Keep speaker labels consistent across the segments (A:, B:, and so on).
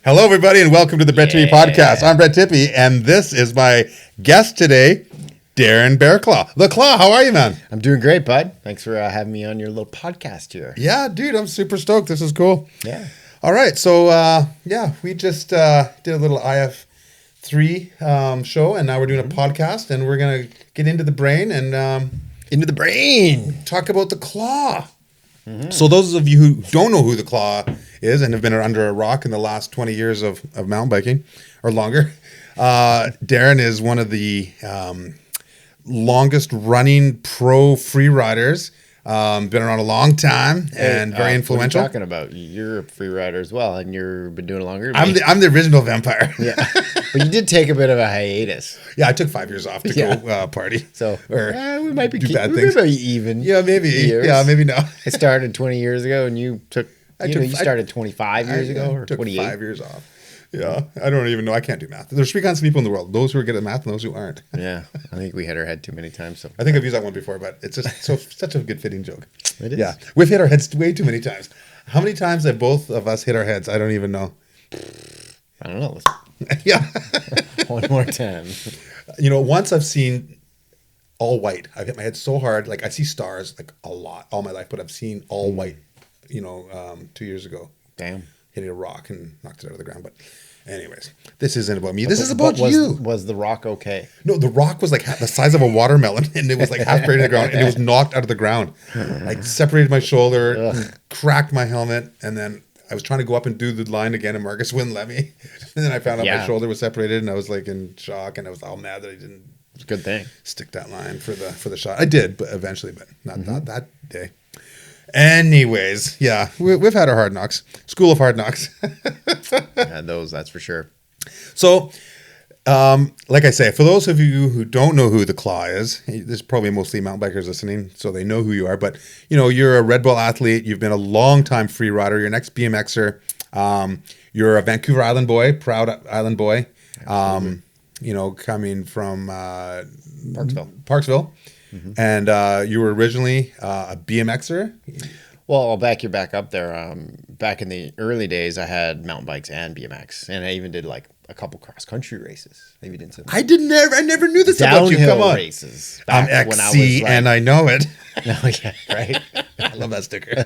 A: Hello, everybody, and welcome to the Brett Tippie podcast. I'm Brett Tippie, and this is my guest today, Darren Berrecloth. The Claw, how are you, man?
B: I'm doing great, bud. Thanks for having me on your little podcast here.
A: Yeah, dude, I'm super stoked. This is cool.
B: Yeah.
A: All right, so, we just did a little IF3 show, and now we're doing a podcast, and we're going to get into the brain and...
B: Into the brain.
A: Talk about the Claw. Mm-hmm. So those of you who don't know who the Claw is and have been under a rock in the last 20 years of mountain biking or longer, Darren is one of the longest running pro free riders. Been around a long time and very influential.
B: What are you talking about? You're a free rider as well, and you've been doing it longer.
A: I'm the original vampire.
B: Yeah, but you did take a bit of a hiatus.
A: Yeah, I took 5 years off to go party.
B: So
A: we
B: might be
A: do bad things.
B: We may be even.
A: Yeah, maybe.
B: Years.
A: Yeah, maybe not.
B: I started 20 years ago, and you took. You started 25 years ago, or
A: took
B: 28.
A: 5 years off. Yeah, I don't even know. I can't do math. There's three kinds of people in the world: those who are good at math and those who aren't.
B: Yeah, I think we hit our head too many times. So
A: I think I've used that one before, but it's just such a good fitting joke.
B: It is.
A: Yeah, we've hit our heads way too many times. How many times have both of us hit our heads? I don't even know.
B: I don't know.
A: Yeah.
B: One more time.
A: You know, once I've seen all white. I've hit my head so hard. Like I see stars like a lot all my life, but I've seen all white. 2 years ago.
B: Damn.
A: Hitting a rock and knocked it out of the ground. But anyways, this isn't about me. This is about you.
B: Was the rock okay?
A: No, the rock was like the size of a watermelon, and it was like half buried in the ground, and it was knocked out of the ground. Like separated my shoulder, cracked my helmet, and then I was trying to go up and do the line again, and Marcus wouldn't let me. And then I found out my shoulder was separated, and I was like in shock, and I was all mad that I didn't.
B: It's a good thing.
A: Stick that line for the shot. I did, but eventually, but not that day. Anyways, yeah, we've had our hard knocks. School of hard knocks.
B: Had those, that's for sure.
A: So, like I say, for those of you who don't know who the Claw is, there's probably mostly mountain bikers listening, so they know who you are. But, you're a Redbull athlete. You've been a long-time free rider. You're an ex-BMXer. You're a Vancouver Island boy, proud Island boy. Coming from Parksville. Mm-hmm. And you were originally a BMXer?
B: Well, I'll back you back up there. Back in the early days, I had mountain bikes and BMX, and I even did like a couple cross-country races. Maybe you didn't say that.
A: I never knew this about you. Come on.
B: Races.
A: I'm XC, and I know it.
B: No, yeah, right?
A: I love that sticker.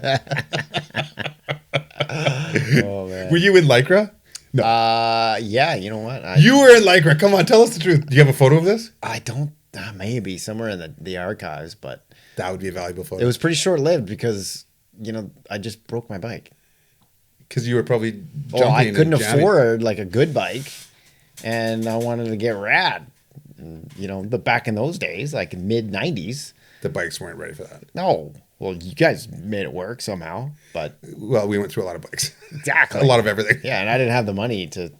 B: Oh, man.
A: Were you in Lycra?
B: No. Yeah, you know what?
A: You were in Lycra. Come on, tell us the truth. Do you have a photo of this?
B: I don't. Maybe somewhere in the archives, but
A: that would be a valuable photo.
B: It was pretty short-lived because I just broke my bike.
A: Because you were probably jumping.
B: Oh, I couldn't afford like a good bike, and I wanted to get rad. And, but back in those days, like mid '90s,
A: the bikes weren't ready for that.
B: No, well, you guys made it work somehow, but
A: we went through a lot of bikes.
B: Exactly,
A: a lot of everything.
B: Yeah, and I didn't have the money to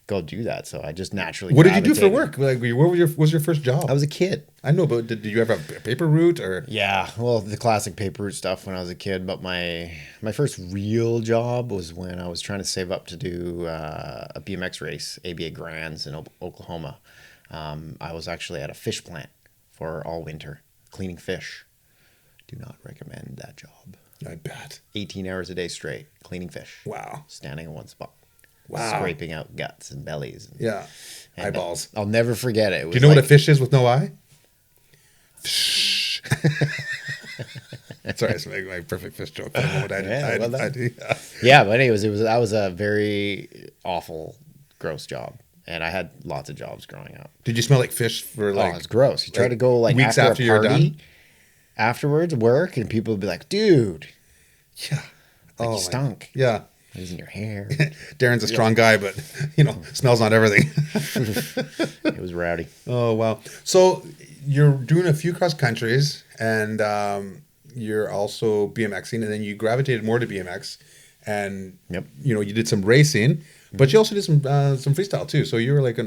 B: go do that, so I just naturally.
A: What did you do for work? Like, what was your first job?
B: I was a kid.
A: I know, but did you ever have a paper route or?
B: Yeah, well, the classic paper route stuff when I was a kid. But my first real job was when I was trying to save up to do a BMX race, ABA Grands in Oklahoma. I was actually at a fish plant for all winter, cleaning fish. Do not recommend that job.
A: I bet.
B: 18 hours a day straight, cleaning fish.
A: Wow.
B: Standing in one spot.
A: Wow.
B: Scraping out guts and bellies.
A: And eyeballs.
B: I'll never forget it.
A: Do you know what a fish is with no eye? Sorry, it's my perfect fish joke. I know what I do.
B: Yeah, but anyways, that was a very awful, gross job. And I had lots of jobs growing up.
A: Did you smell like fish for like...
B: Oh, it's gross. You try to go like
A: weeks
B: after
A: you're
B: party,
A: done?
B: Afterwards, work, and people would be like, dude.
A: Yeah.
B: Like you stunk.
A: Yeah.
B: Losing your hair.
A: Darren's a strong guy, but smells not everything.
B: It was rowdy.
A: Oh wow! So you're doing a few cross countries, and you're also BMXing, and then you gravitated more to BMX, and you did some racing, but you also did some freestyle too. So you were like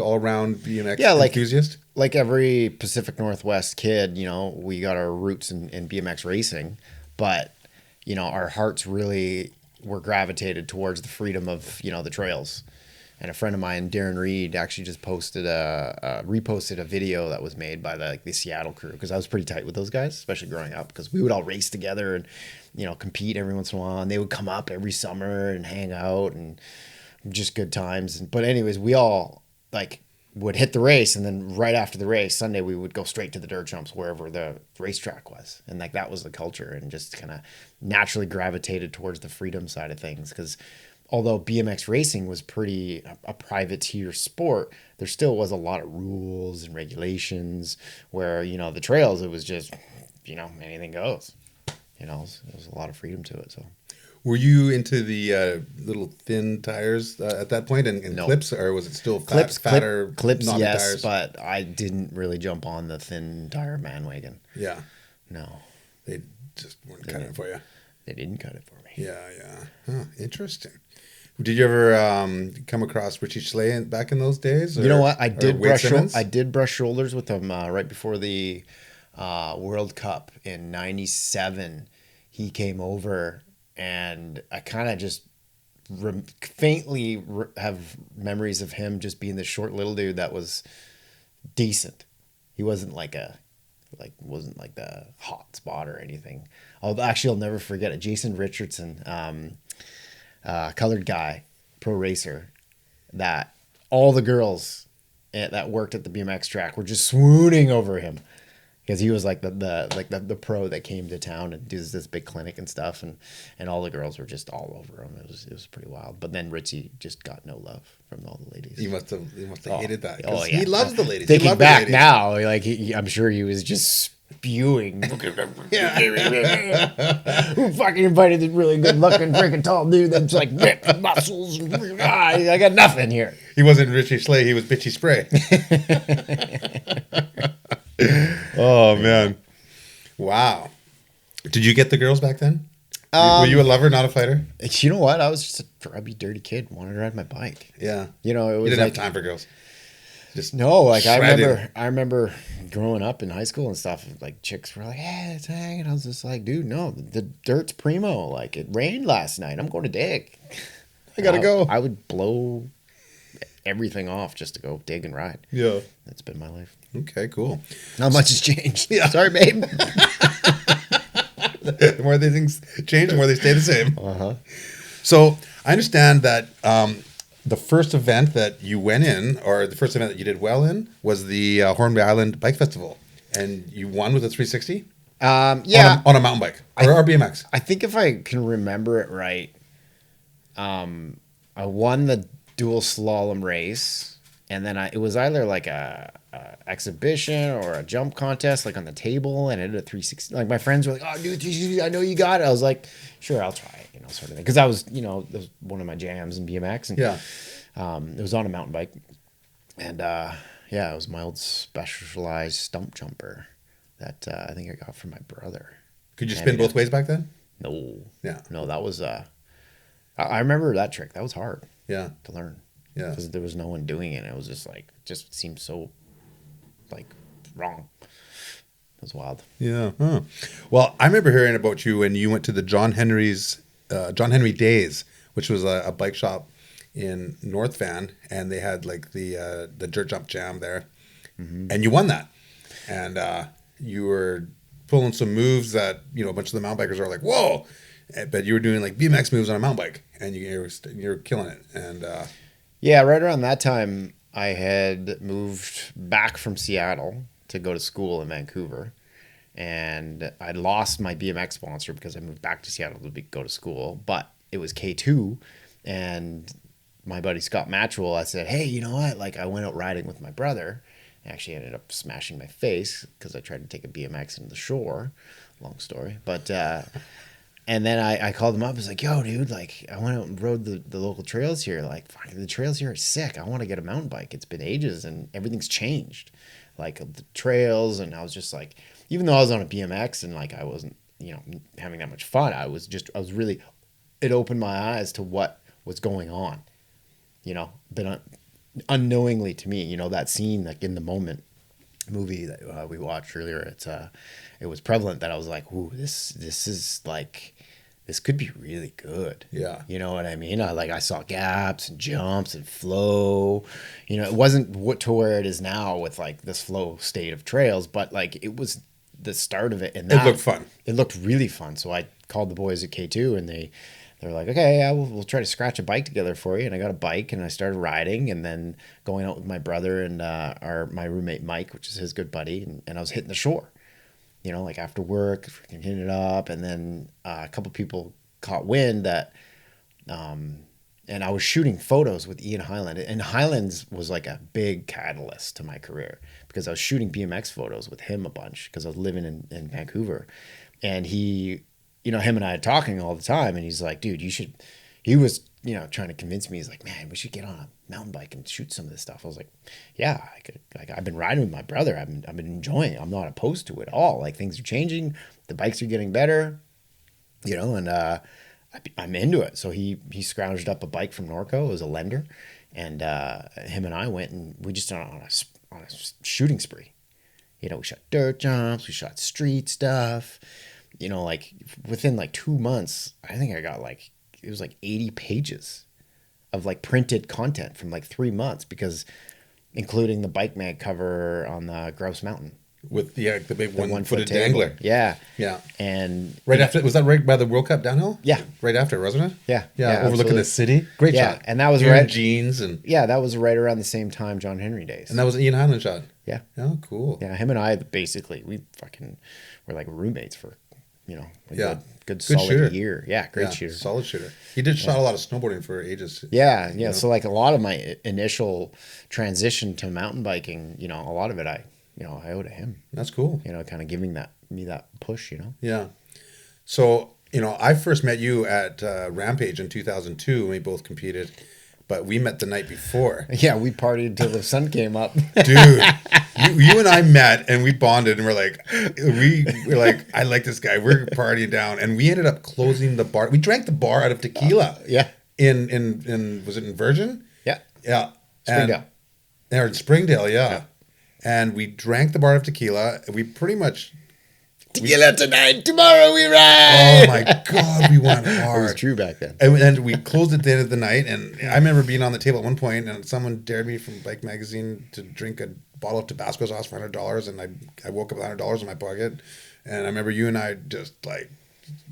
A: all around BMX enthusiast.
B: Like every Pacific Northwest kid, we got our roots in BMX racing, but our hearts really were gravitated towards the freedom of the trails. And a friend of mine, Darren Reed, actually just reposted a video that was made by the Seattle crew, because I was pretty tight with those guys, especially growing up, because we would all race together and compete every once in a while, and they would come up every summer and hang out, and just good times. But anyways, we all like would hit the race, and then right after the race, Sunday, we would go straight to the dirt jumps wherever the racetrack was. And like that was the culture, and just kind of naturally gravitated towards the freedom side of things. Because although BMX racing was pretty a privateer sport, there still was a lot of rules and regulations where, you know, the trails, it was just, you know, anything goes. You know, there was a lot of freedom to it. So.
A: Were you into the little thin tires at that point and
B: No.
A: clips, or was it still
B: Fatter clips?
A: knobby
B: Yes,
A: tires?
B: but I didn't really jump on the thin tire bandwagon.
A: Yeah,
B: No,
A: they just weren't cutting it for you.
B: they didn't cut it for me.
A: Yeah. Huh, interesting. Did you ever come across Richie Schley back in those days?
B: You know what? I
A: or
B: did
A: Wade Simmons?
B: I did brush shoulders with him right before the World Cup in '97. He came over, and I kind of just faintly have memories of him just being this short little dude that was decent. He wasn't wasn't like the hot spot or anything. I'll never forget it. Jason Richardson, colored guy, pro racer, that all the girls that worked at the BMX track were just swooning over him. Because he was like the pro that came to town and does this big clinic and stuff, and all the girls were just all over him. It was pretty wild. But then Richie just got no love from all the ladies.
A: He must have hated that.
B: Oh yeah,
A: He loves the ladies.
B: Thinking back now, like I'm sure he was just spewing. Who fucking invited this really good looking freaking tall dude that's like ripped muscles? I got nothing here.
A: He wasn't Richie Schley. He was Bitchy Spray. Oh man! Wow. Did you get the girls back then? Were you a lover, not a fighter?
B: You know what? I was just a grubby, dirty kid. Wanted to ride my bike.
A: Yeah.
B: You know, it was
A: You didn't
B: like,
A: have time for girls. Just
B: no, like
A: shredded.
B: I remember growing up in high school and stuff. Like chicks were like, "Hey, let's hang," and I was just like, "Dude, no, the dirt's primo. Like it rained last night. I'm going to dig.
A: I gotta go."
B: I would blow everything off just to go dig and ride.
A: Yeah.
B: That's been my life.
A: Okay. Cool.
B: Not much has changed.
A: Yeah.
B: Sorry, babe.
A: The more they things change, the more they stay the same.
B: Uh-huh.
A: So I understand that the first event that you went in, or the first event that you did well in, was the Hornby Island Bike Festival, and you won with a 360.
B: Yeah,
A: on a mountain bike or BMX.
B: I think if I can remember it right, I won the dual slalom race, and then it was either like a exhibition or a jump contest, like on the table, and I did a 360. Like my friends were like, "Oh, dude, 360, I know you got it." I was like, "Sure, I'll try it," you know, sort of thing. Because I was, you know, that was one of my jams in BMX, and
A: Yeah.
B: it was on a mountain bike, and yeah, it was my old Specialized stump jumper that I think I got from my brother.
A: Could you spin both ways back then?
B: No,
A: Yeah.
B: no, that was I remember that trick. That was hard
A: Yeah.
B: to learn.
A: Yeah.
B: Because there was no one doing it. It was just like, just seemed so, like, wrong. It was wild.
A: Yeah. Huh. Well, I remember hearing about you when you went to the John Henry Days, which was a bike shop in North Van, and they had like the dirt jump jam there, and you won that, and you were pulling some moves that, you know, a bunch of the mountain bikers are like, "Whoa!" But you were doing like BMX moves on a mountain bike, and you're killing it. And
B: Yeah, right around that time, I had moved back from Seattle to go to school in Vancouver. And I lost my BMX sponsor because I moved back to Seattle to go to school. But it was K2, and my buddy Scott Matchwell, I said, "Hey, you know what? Like, I went out riding with my brother. I actually ended up smashing my face because I tried to take a BMX into the shore. Long story. But, and then I called him up. I was like, "Yo, dude, like, I went out and rode the local trails here. Like, fuck, the trails here are sick. I want to get a mountain bike. It's been ages, and everything's changed. Like, the trails." And I was just like, even though I was on a BMX and, like, I wasn't, you know, having that much fun, I was really, it opened my eyes to what was going on, you know, but unknowingly to me, you know, that scene, like, in the moment movie that we watched earlier, it was prevalent that I was like, "Ooh, this is like, this could be really good."
A: Yeah.
B: You know what I mean? I saw gaps and jumps and flow. You know, it wasn't to where it is now with like this flow state of trails, but like it was the start of it. And
A: it looked fun.
B: It looked really fun. So I called the boys at K2, and they they're like, okay, yeah, we'll try to scratch a bike together for you. And I got a bike and I started riding, and then going out with my brother and my roommate Mike, which is his good buddy, and I was hitting the shore. Like after work, freaking hitting it up, and then a couple people caught wind that, and I was shooting photos with Ian Highland, and Highlands was like a big catalyst to my career because I was shooting BMX photos with him a bunch because I was living in Vancouver, and he, him and I are talking all the time, and he's like, dude, he was, trying to convince me. He's like, man, we should get on a mountain bike and shoot some of this stuff. I was like, yeah, I could. Like, I've been riding with my brother. I've been enjoying it. I'm not opposed to it at all. Like, things are changing. The bikes are getting better, and I'm into it. So he scrounged up a bike from Norco. It was a Lender, and him and I went, and we just went on a shooting spree. We shot dirt jumps, we shot street stuff. Like within like 2 months, I think I got it was like 80 pages of like printed content from like 3 months, because including the bike mag cover on the Grouse Mountain.
A: With the big one-footed dangler.
B: Yeah.
A: Yeah.
B: And
A: right after, was that right by the World Cup downhill?
B: Yeah.
A: Right after, wasn't it?
B: Yeah.
A: Yeah. Overlooking the city. Great shot.
B: And that was
A: You're
B: right.
A: in jeans and.
B: Yeah, that was right around the same time John Henry days.
A: And that was an Ian Highland shot.
B: Yeah.
A: Oh, cool.
B: Yeah. Him and I basically, we were like roommates for, a good solid
A: shooter.
B: year. Yeah. Great shooter.
A: Solid shooter. He did shot a lot of snowboarding for ages.
B: Yeah. Yeah. So like a lot of my initial transition to mountain biking, a lot of it I owe to him.
A: That's cool.
B: Kind of giving me that push,
A: Yeah. So, I first met you at Rampage in 2002 when we both competed, but we met the night before.
B: Yeah, we partied until the sun came up.
A: Dude, you and I met and we bonded and we're like, I like this guy. We're partying down, and we ended up closing the bar. We drank the bar out of tequila.
B: Yeah.
A: In was it in Virgin?
B: Yeah.
A: Yeah.
B: Springdale.
A: Or in Springdale, yeah. And we drank the bar of tequila. We pretty much...
B: Tequila tonight, tomorrow we ride!
A: Oh my God, we went hard.
B: It was true back then.
A: And we closed at the end of the night, and I remember being on the table at one point, and someone dared me from Bike Magazine to drink a bottle of Tabasco sauce for $100, and I woke up with $100 in my pocket, and I remember you and I just like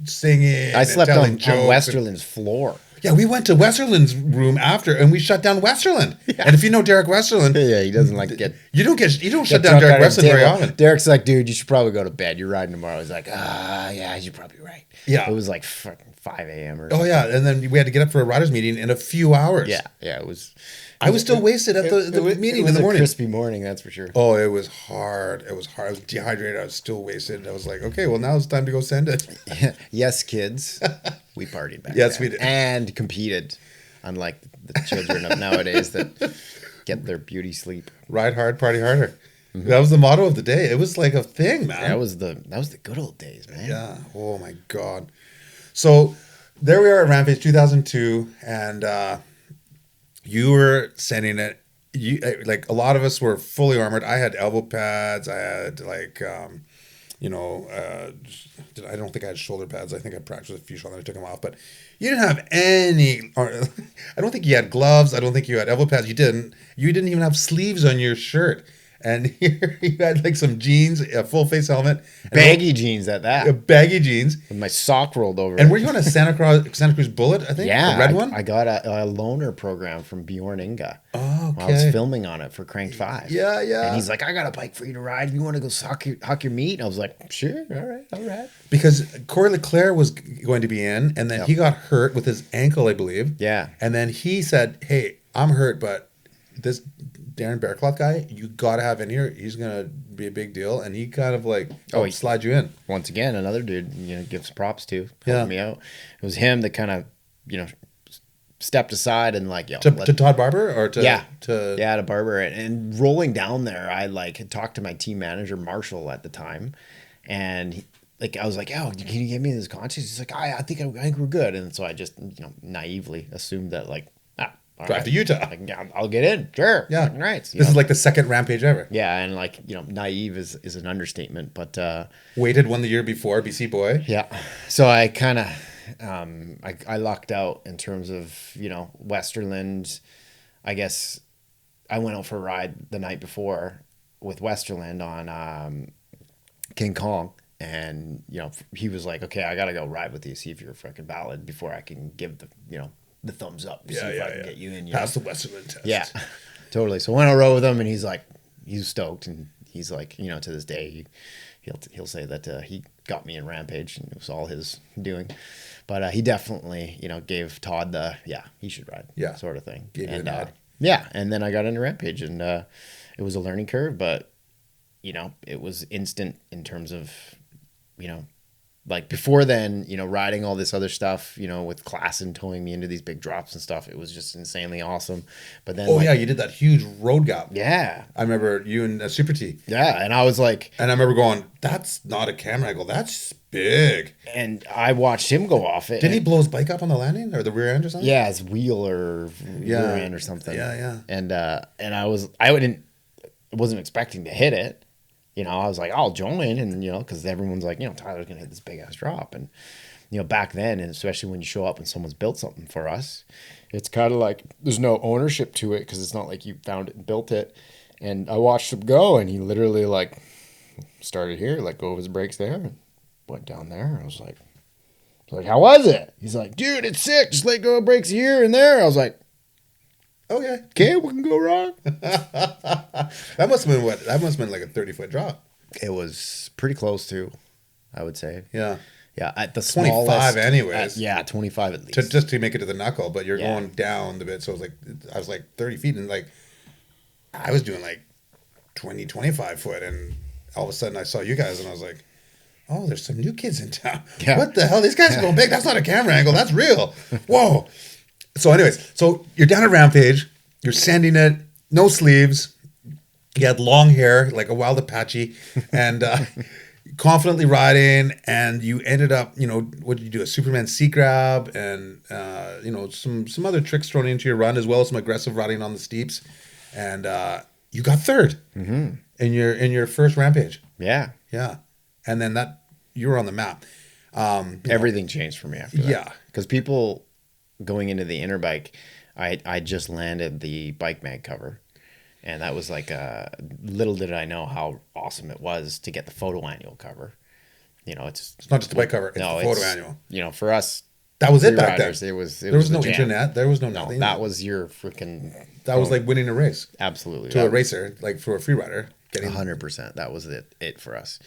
A: singing.
B: I slept on
A: jokes
B: Westerland's floor.
A: Yeah, we went to Westerland's room after, and we shut down Westerland. Yeah. And if you know Derek Westerland,
B: yeah, he doesn't like to get
A: you don't shut down Derek Westerland very often.
B: Derek's like, dude, you should probably go to bed. You're riding tomorrow. He's like, yeah, you're probably right.
A: Yeah,
B: it was like fucking 5 a.m. or.
A: Oh yeah, and then we had to get up for a riders meeting in a few hours.
B: Yeah, it was.
A: I was still wasted at the meeting in the morning.
B: A crispy morning, that's for sure.
A: Oh, it was hard. I was dehydrated. I was still wasted. I was like, okay, well now it's time to go send it.
B: Yes, kids, we partied back.
A: Yes,
B: then.
A: we did,
B: and competed. Unlike the children of nowadays that get their beauty sleep.
A: Ride hard, party harder. Mm-hmm. That was the motto of the day. It was like a thing, man.
B: That was the good old days, man.
A: Yeah. Oh my God. So there we are at Rampage 2002, and you were sending it. Like a lot of us were fully armored. I had elbow pads. I had I don't think I had shoulder pads. I think I practiced with a few shoulder. I took them off, but you didn't have any. I don't think you had gloves. I don't think you had elbow pads. You didn't. You didn't even have sleeves on your shirt. And you had like some jeans, a full face helmet,
B: baggy jeans at that.
A: Baggy jeans
B: with my sock rolled over.
A: And were you on a Santa Cruz Bullet? I think.
B: Yeah,
A: the red one.
B: I got a loaner program from Bjorn Inga.
A: Oh, okay.
B: I was filming on it for Crank 5.
A: Yeah.
B: And he's like, I got a bike for you to ride. If you want to go huck your meat? And I was like, sure, all right.
A: Because Corey Leclerc was going to be in, and then he got hurt with his ankle, I believe.
B: Yeah.
A: And then he said, hey, I'm hurt, but this Darren Berrecloth guy, you got to have in here. He's going to be a big deal. And he kind of like, slide you in.
B: Once again, another dude, gives props to, helped me out. It was him that kind of, stepped aside and like,
A: to Todd Barber or to
B: to Barber. And rolling down there, I like had talked to my team manager, Marshall, at the time. And I was like, oh, can you give me this contest? He's like, I think we're good. And so I just, naively assumed that like,
A: drive to Utah.
B: I'll get in. Sure.
A: Yeah.
B: Right.
A: This is like the second Rampage ever.
B: Yeah. And like, naive is an understatement, but,
A: waited one the year before, BC boy.
B: Yeah. So I kind of, I lucked out in terms of, Westerland. I guess I went out for a ride the night before with Westerland on, King Kong. And, you know, he was like, okay, I got to go ride with you, see if you're fucking valid before I can give the, you know, the thumbs up. See if I can get you in.
A: Pass the Westerland test.
B: Yeah, totally. So I went on a road with him, and he's like, he's stoked. And he's like, you know, to this day, he'll say that he got me in Rampage, and it was all his doing. But he definitely, you know, gave Todd the, he should ride, sort of thing.
A: Gave you the nod.
B: Yeah, and then I got into Rampage, and it was a learning curve, but, you know, it was instant in terms of, you know, like before then, you know, riding all this other stuff, you know, with class and towing me into these big drops and stuff, it was just insanely awesome. But then,
A: you did that huge road gap.
B: Yeah,
A: I remember you and Super T.
B: Yeah, and I was like,
A: and I remember going, "That's not a camera angle. That's big."
B: And I watched him go off it.
A: Did he blow his bike up on the landing or the rear end or something?
B: Yeah, his wheel or rear end or something.
A: Yeah.
B: And I wasn't expecting to hit it. You know, I was like, I'll join, and, you know, because everyone's like, you know, Tyler's going to hit this big-ass drop. And, you know, back then, and especially when you show up and someone's built something for us, it's kind of like there's no ownership to it because it's not like you found it and built it. And I watched him go, and he literally, like, started here, let go of his brakes there, and went down there. I was like, how was it? He's like, dude, it's sick. Just let go of brakes here and there. I was like, okay, what can go wrong?
A: That must have been what? That must have been like a 30-foot drop.
B: It was pretty close to, I would say.
A: Yeah.
B: Yeah, at the
A: 25
B: smallest,
A: anyways.
B: 25 at least.
A: Just to make it to the knuckle, but you're going down the bit. So I was like 30 feet, and like I was doing like 20, 25 foot, and all of a sudden I saw you guys, and I was like, oh, there's some new kids in town. Yeah. What the hell? These guys are going big. That's not a camera angle. That's real. Whoa. So anyways, so you're down at Rampage, you're sanding it, no sleeves, you had long hair, like a wild Apache, and confidently riding, and you ended up, you know, what did you do, a Superman seat grab, and, you know, some other tricks thrown into your run, as well as some aggressive riding on the steeps, and you got third in your first Rampage.
B: Yeah.
A: Yeah. And then you were on the map.
B: Everything changed for me after that.
A: Yeah.
B: Because people... Going into the Interbike, I just landed the Bike Mag cover, and that was like little did I know how awesome it was to get the photo annual cover. You know, it's
A: not just the bike cover; it's the photo annual.
B: You know, for us,
A: that was it back then.
B: There was
A: no internet. There was no nothing.
B: That was your freaking.
A: That was like winning a race.
B: Absolutely,
A: to a racer, like for a free rider, getting
B: 100%. That was it for us.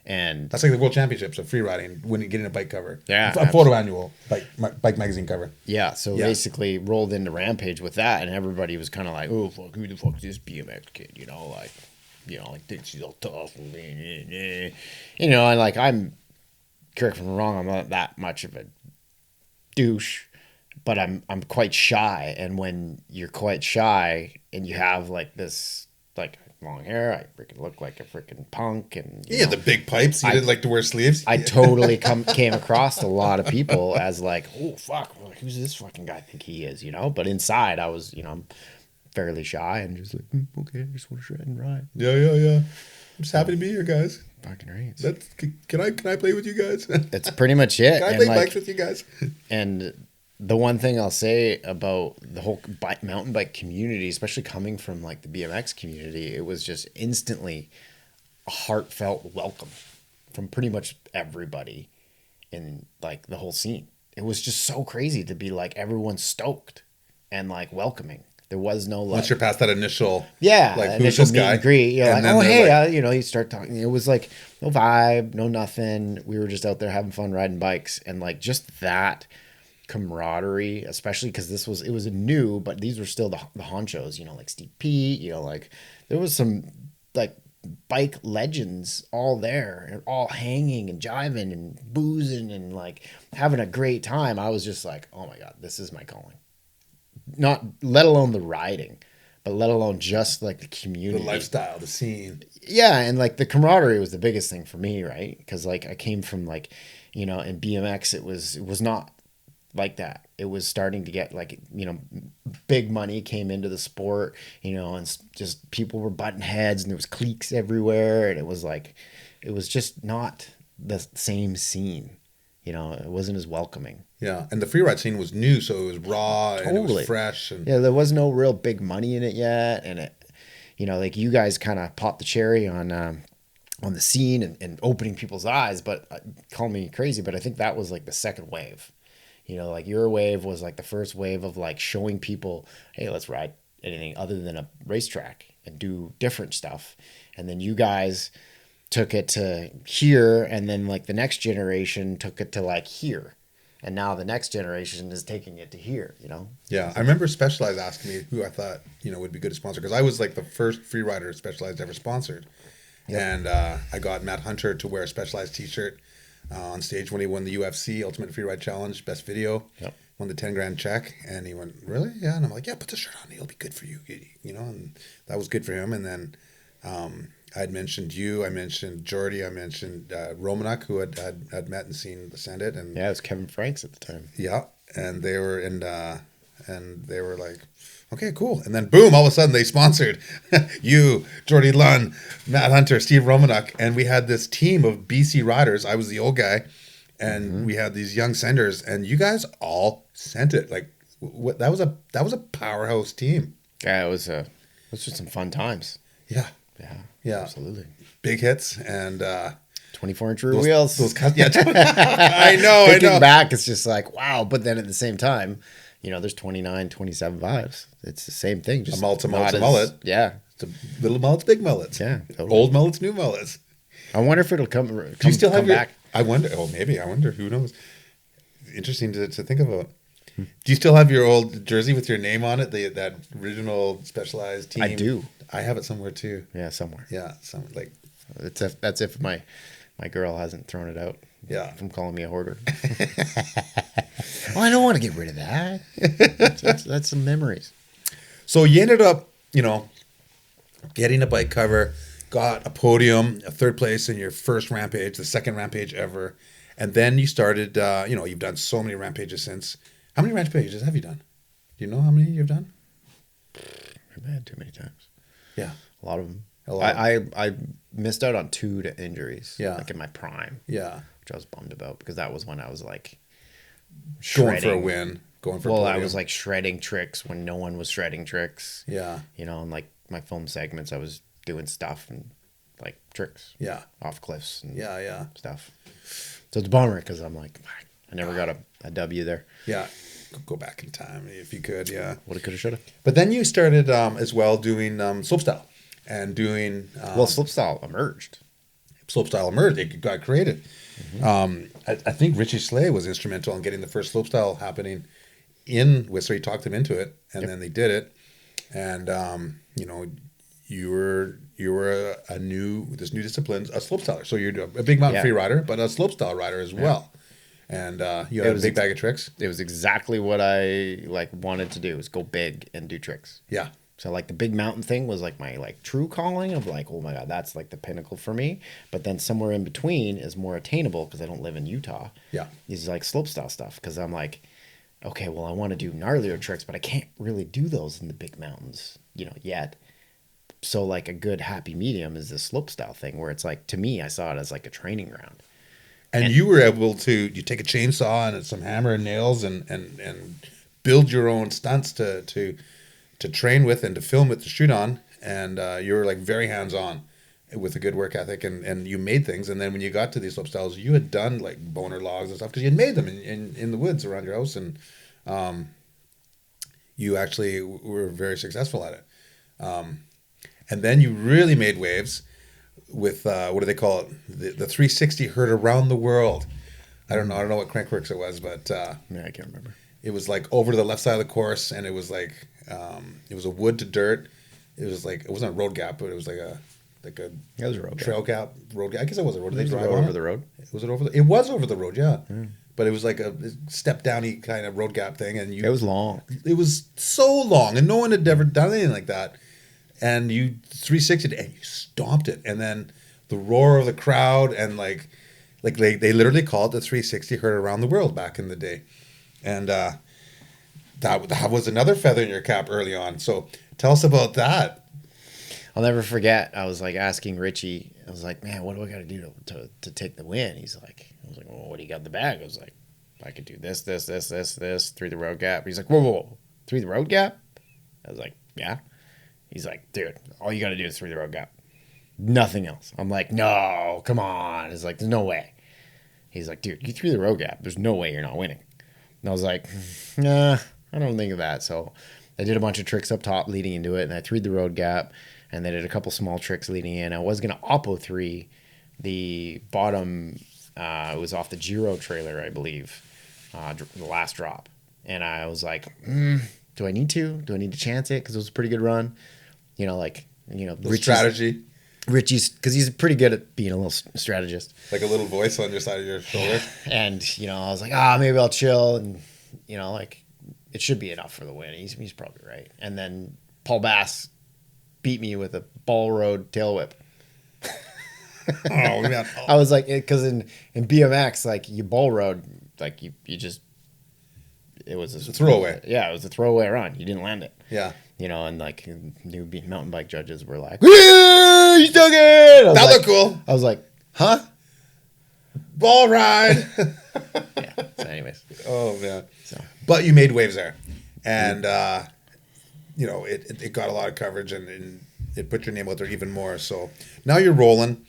B: And
A: that's like the World Championships of free riding, getting a bike cover.
B: Yeah.
A: A photo annual bike magazine cover.
B: Yeah. So basically rolled into Rampage with that, and everybody was kind of like, oh, fuck, who the fuck is this BMX kid? You know, like thinks he's all tough. You know, and like, correct me if I'm wrong, I'm not that much of a douche, but I'm quite shy. And when you're quite shy and you have like this, like, long hair, I freaking look like a freaking punk, and
A: the big pipes. You didn't like to wear sleeves.
B: I totally came across a lot of people as like, oh fuck, who's this fucking guy think he is, you know? But inside, I was, you know, I'm fairly shy and just like, okay, I just want to shred and ride.
A: Yeah. I'm just happy to be here, guys.
B: Fucking right.
A: Can I play with you guys?
B: That's pretty much it.
A: Can I play bikes with you guys?
B: And the one thing I'll say about the whole mountain bike community, especially coming from like the BMX community, it was just instantly a heartfelt welcome from pretty much everybody in like the whole scene. It was just so crazy to be like everyone's stoked and like welcoming. There was no like,
A: once you're past that initial
B: like
A: initial
B: who's this guy? Greet, you're like, oh hey,
A: like,
B: you know, you start talking. It was like no vibe, no nothing. We were just out there having fun riding bikes, and like just that camaraderie, especially because it was a new, but these were still the honchos, you know, like Steve Pete, you know, like there was some like bike legends all there and all hanging and jiving and boozing and like having a great time. I was just like, oh my God, this is my calling. Not let alone the riding, but let alone just like the community,
A: the lifestyle, the scene.
B: Yeah. And like the camaraderie was the biggest thing for me, right? Because like I came from like, you know, in BMX, it was not like that. It was starting to get like, you know, big money came into the sport, you know, and just people were butting heads and there was cliques everywhere. And it was like, it was just not the same scene, you know, it wasn't as welcoming.
A: Yeah. And the freeride scene was new. So it was raw and it was fresh. And
B: yeah, there was no real big money in it yet. And it, you know, like you guys kind of popped the cherry on on the scene and opening people's eyes. But call me crazy, but I think that was like the second wave. Like your wave was like the first wave of like showing people, hey, let's ride anything other than a racetrack and do different stuff. And then you guys took it to here, and then like the next generation took it to like here. And now the next generation is taking it to here,
A: Yeah, I remember Specialized asking me who I thought, would be good to sponsor, because I was like the first free rider Specialized ever sponsored. Yep. And I got Matt Hunter to wear a Specialized t-shirt on stage when he won the UFC Ultimate Freeride Challenge, best video.
B: Yep.
A: Won the 10 grand check. And he went, really? Yeah. And I'm like, yeah, put the shirt on. It'll be good for you. And that was good for him. And then I'd mentioned you. I mentioned Jordie. I mentioned Romanek, who had met and seen Send It. And
B: yeah, it was Kevin Franks at the time.
A: Yeah. And they were like, okay, cool. And then boom, all of a sudden they sponsored you, Jordie, Lunn, Matt Hunter, Steve Romanek, and we had this team of BC riders. I was the old guy, and we had these young senders, and you guys all sent it. Like that was a powerhouse team.
B: Yeah, those were some fun times.
A: Yeah,
B: absolutely.
A: Big hits and
B: 24-inch rear wheels.
A: Yeah, I know.
B: Looking back, it's just like wow. But then at the same time, there's 29, 27 vibes. It's the same thing. Just
A: a mullet.
B: Yeah.
A: It's a little mullets, big mullets.
B: Yeah. Totally.
A: Old mullets, new mullets.
B: I wonder if it'll come
A: Do you still have
B: back.
A: I wonder. Oh, maybe. I wonder. Who knows? Interesting to think about. Do you still have your old jersey with your name on it? That original Specialized team?
B: I do.
A: I have it somewhere too.
B: Yeah, somewhere.
A: Yeah, like.
B: That's if my girl hasn't thrown it out.
A: Yeah.
B: From calling me a hoarder. Well, I don't want to get rid of that. That's some memories.
A: So you ended up, getting a bike cover, got a podium, a third place in your first Rampage, the second Rampage ever. And then you started, you've done so many Rampages since. How many Rampages have you done? Do you know how many you've done?
B: I've had too many times.
A: Yeah.
B: A lot of them. I missed out on 2 to injuries.
A: Yeah.
B: Like in my prime.
A: Yeah.
B: Which I was bummed about because that was when I was like
A: going for a win, going for a podium.
B: I was like shredding tricks when no one was shredding tricks.
A: Yeah.
B: And like my film segments, I was doing stuff and like tricks.
A: Yeah.
B: Off cliffs and stuff. So it's a bummer because I'm like, I never got a W there.
A: Yeah. Go back in time if you could. Yeah.
B: Woulda, coulda, shoulda.
A: But then you started as well doing slopestyle and doing.
B: Slopestyle emerged.
A: Slopestyle emerged. It got created. I think Richie Slay was instrumental in getting the first slopestyle happening in Whistler. He talked them into it, and then they did it. And you were this new discipline, a slopestyler. So you're a big mountain free rider, but a slopestyle rider as well. And you had a big bag of tricks.
B: It was exactly what I wanted to do, was go big and do tricks.
A: Yeah.
B: So the big mountain thing was my true calling of oh my God, that's the pinnacle for me. But then somewhere in between is more attainable because I don't live in Utah.
A: Yeah.
B: Is slopestyle stuff because I'm okay, well I want to do gnarlier tricks, but I can't really do those in the big mountains, yet. So a good happy medium is this slopestyle thing where it's to me, I saw it as a training ground.
A: And you were able to, you take a chainsaw and some hammer and nails and build your own stunts to train with and to film with, to shoot on. And you were very hands-on with a good work ethic and you made things. And then when you got to these slope styles, you had done boner logs and stuff because you had made them in the woods around your house. And you actually were very successful at it. And then you really made waves with what do they call it? The 360 heard around the world. I don't know what Crankworx it was, but
B: I can't remember.
A: It was over to the left side of the course, and it was it was a wood to dirt. It was it wasn't a road gap, but it was
B: it was a road
A: trail gap. Road gap. I guess it was a road. Did they drive
B: over the road?
A: Was it over? It was over the road, yeah. But it was a step downy kind of road gap thing, and
B: it was long.
A: It was so long, and no one had ever done anything like that. And you 360'd and you stomped it, and then the roar of the crowd and they literally called it the 360 heard around the world back in the day, and that was another feather in your cap early on. So tell us about that.
B: I'll never forget. I was asking Richie. I was man, what do I got to do to take the win? He's I was well, what do you got in the bag? I was I could do this through the road gap. He's whoa, through the road gap? I was yeah. He's dude, all you got to do is through the road gap. Nothing else. I'm like, no, come on. It's like, there's no way. He's like, dude, you threw the road gap. There's no way you're not winning. And I was like, nah, I don't think of that. So I did a bunch of tricks up top leading into it, and I threw the road gap, and then did a couple small tricks leading in. I was going to oppo 3 the bottom. It was off the Giro trailer, I believe, the last drop. And I was like, do I need to? Do I need to chance it? Because it was a pretty good run. The
A: strategy.
B: Richie's, because he's pretty good at being a little strategist.
A: Like a little voice on your side of your shoulder.
B: And, I was like, maybe I'll chill. And, it should be enough for the win. He's probably right. And then Paul Bass beat me with a ball road tail whip.
A: Oh, man.
B: I was like, because in BMX, like, you ball road, like, you just, it was a
A: throwaway.
B: Yeah, it was a throwaway run. You didn't land it.
A: Yeah.
B: And like new mountain bike judges were like, "Yeah, you took it."
A: That looked cool.
B: I was like, "Huh?
A: Ball ride."
B: Yeah. So, anyways.
A: Oh man. But you made waves there, and it got a lot of coverage, and it put your name out there even more. So now you're rolling.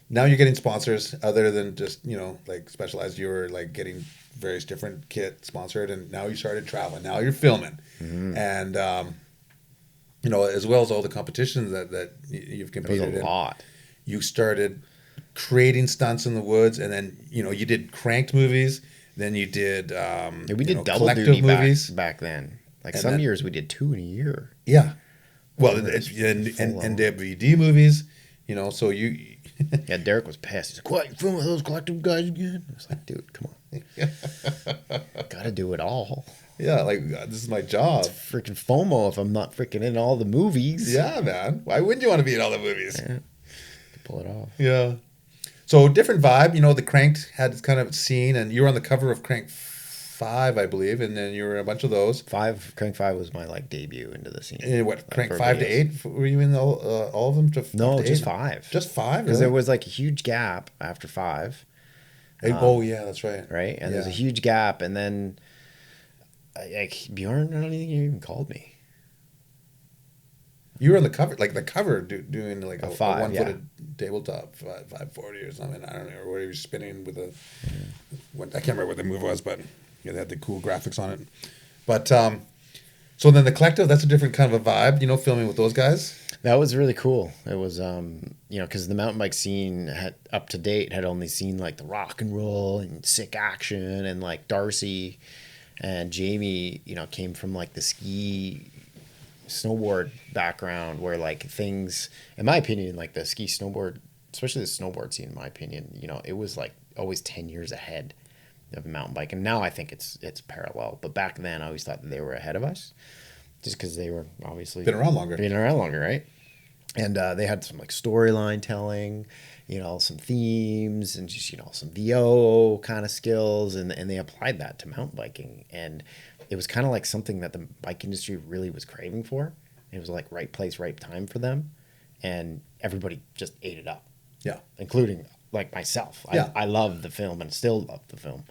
A: Now you're getting sponsors other than just like Specialized. You were like getting various different kit sponsored, and now you started traveling. Now you're filming, and as well as all the competitions that you've competed in.
B: It was a lot.
A: You started creating stunts in the woods, and then you did cranked movies. Then you did
B: we did double
A: collective
B: duty
A: movies
B: back then. Like some years we did 2 in a year.
A: Yeah, well, and DVD movies. So you.
B: Yeah, Derek was pissed. He's like, "What? You filming with those collective guys again?" I was like, "Dude, come on, gotta do it all."
A: Yeah, like this is my job.
B: It's freaking FOMO if I'm not freaking in all the movies.
A: Yeah, man. Why wouldn't you want to be in all the movies?
B: Yeah. To pull it off.
A: Yeah. So different vibe. The Cranked had its kind of scene, and you were on the cover of Crank 5, I believe, and then you were in a bunch of those.
B: Crank 5 was my debut into the scene.
A: What, Crank 5 to 8? Were you in all of them?
B: No, just 5.
A: Just 5?
B: Because there was like a huge gap after 5.
A: Yeah, that's right.
B: Right? And there's a huge gap, and then Bjorn, I don't think you even called me.
A: You were on the cover, doing like a
B: 5,
A: 1-footed tabletop 540 or something. I don't know, or where you were spinning with I can't remember what the move was, but they had the cool graphics on it. But so then the collective, that's a different kind of a vibe, filming with those guys.
B: That was really cool. It was, because the mountain bike scene up to date had only seen like the rock and roll and sick action, and like Darcy and Jamie, came from like the ski snowboard background where like things, in my opinion, like the ski snowboard, especially the snowboard scene, in my opinion, it was like always 10 years ahead of mountain bike. And now I think it's parallel. But back then I always thought that they were ahead of us just because they were obviously
A: been around longer,
B: right? And they had some like storyline telling, some themes and just, some VO kind of skills. And they applied that to mountain biking. And it was kind of like something that the bike industry really was craving for. It was like right place, right time for them. And everybody just ate it up.
A: Yeah.
B: Including like myself.
A: Yeah.
B: I love the film and still love the film.